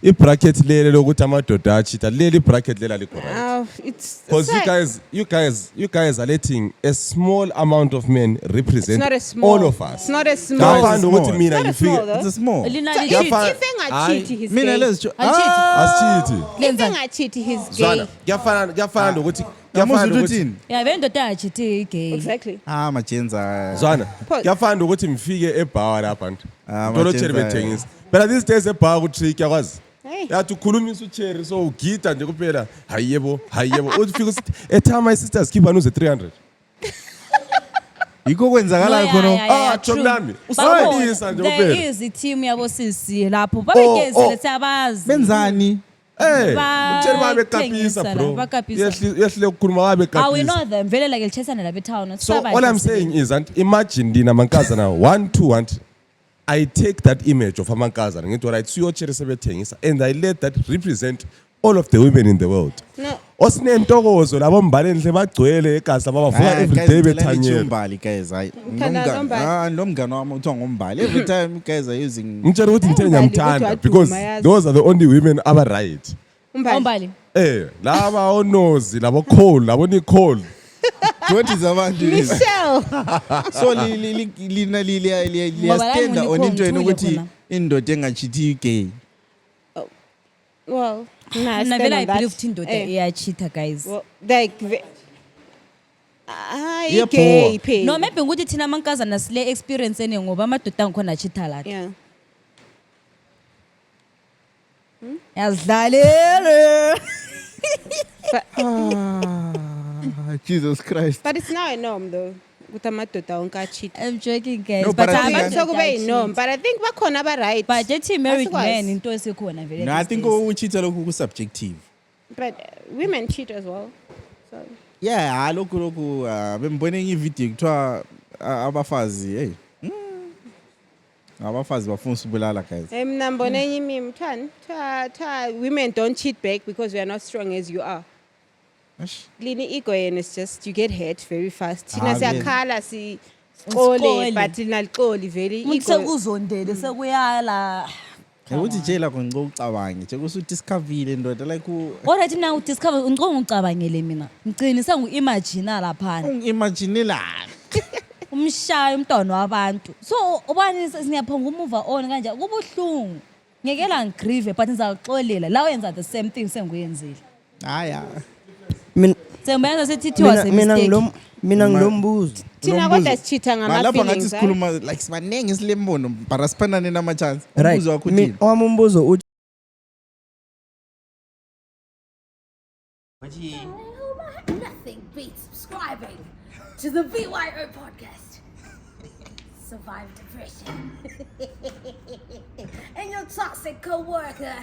i-bracket lele lokuthi amadoda achita leli bracket lela liko right It's because you guys are letting a small amount of men represent not a small. all of us. It's not a small. Ngaphandle ukuthi small. mina Not a small, ngifike though. It's a small. Lina So lithi if engacheat, he's Mina gay. let's asithi If engacheat, he's zwana gay. kuyafana nokuthi Yamuza kuyafana ukuthi nokuthi ya vendoda achithi gay. Exactly. majenza. zwana Pause. kuyafana nokuthi ngifike ebar lapha nto Ah, ntolo majenza- cherry bethengisa phela these days ebar ku-trick yakwazi Hey. yathi ukhulumisa ucherry so ugida nje kuphela hayi yebo uthi fika usithi etime my sisters khipha nuze 300 Yikho kwenzakala khona. Thomlami usabisa nje kuphela There is i-team yabo sisi lapho babegezile siyabazi. Benzani? ucherry babekapisa Bathengisa bro la, bakapisa. yehlile ukukhuluma we babekapisa know them vele like lichesana la betown. so all I'm saying is and imagine ndina mankazana 1 2 and I take that image of amankazana ngithi right suyocherry sebethengisa and I let that represent all of the women in the world No. osinentokozo labo mbalenhle bagcwele egasa babavuka every day bethanyela Umbali guys, hayi. Uthandana noMbali? Nomngane wami uthiwa ngombali. Every time guys are using ngitshela ukuthi ngitheni Umbali ngiyamthanda kodwa because aduma, yazi. those are the only women aba right Ombali. laba onozi labo Cole labo Nicole what is abantu lezi? Michelle. So lina liyastenda on into yenu ukuthi indoda engachithi gay. Well, nah, Na stand vele on I that. believe ukuthi indoda iyachita guys. Well, like, Yeah, gay pay. No maybe ukuthi thina amankazana sile experience ene ngoba amadoda angikhona achitha la. Yeah. Yazidlalela. Jesus Christ. But it's now a norm though. Ukuthi amadoda wonke acheat. I'm joking guys. No, but but I think- amadoda So kube acheat. yinorm, but I think bakhona aba right. But jethi married Asikwazi. man into esikhona vele. No, I these think days. uchitha lokhu ku subjective. But women cheat as well. So Yeah, lokhu bembone ngivideo kuthiwa abafazi hey. Abafazi bafuna usibulala guys. mina mbona enye meme mthani tha women don't cheat back because we are not strong as you are. Lini ego yena is just you get hurt very fast. Thina siyakhala si Siqole. xole but linaliqoli very Umuntu ego. sekuzondele sekuyala. Ukuthi tshela khona ngicela ucabange nje kusuthi discoverile ndoda like Alright mina udiscover ngicela ngicabangele mina. Ngicina ngu-imagine lapha. imagine la. Umshayo umntwana wabantu. So ubani siyaphonga umuva on kanje kubuhlungu. Ngekela ngigrieve but ngizaxolela la wenza the same thing sengiyenzile. Haya. Sembenza sethithiwa semistake. Mina ngilombuzo. Thina kodwa sichitha ngama Lapha ngathi feelings. sikhuluma like sibanenge silembono para siphandane nama chance. Right. Umbuzo wakho uthini? Owami umbuzo uthi Nothing beats subscribing to the VYO podcast. Survive depression. And your toxic co-worker.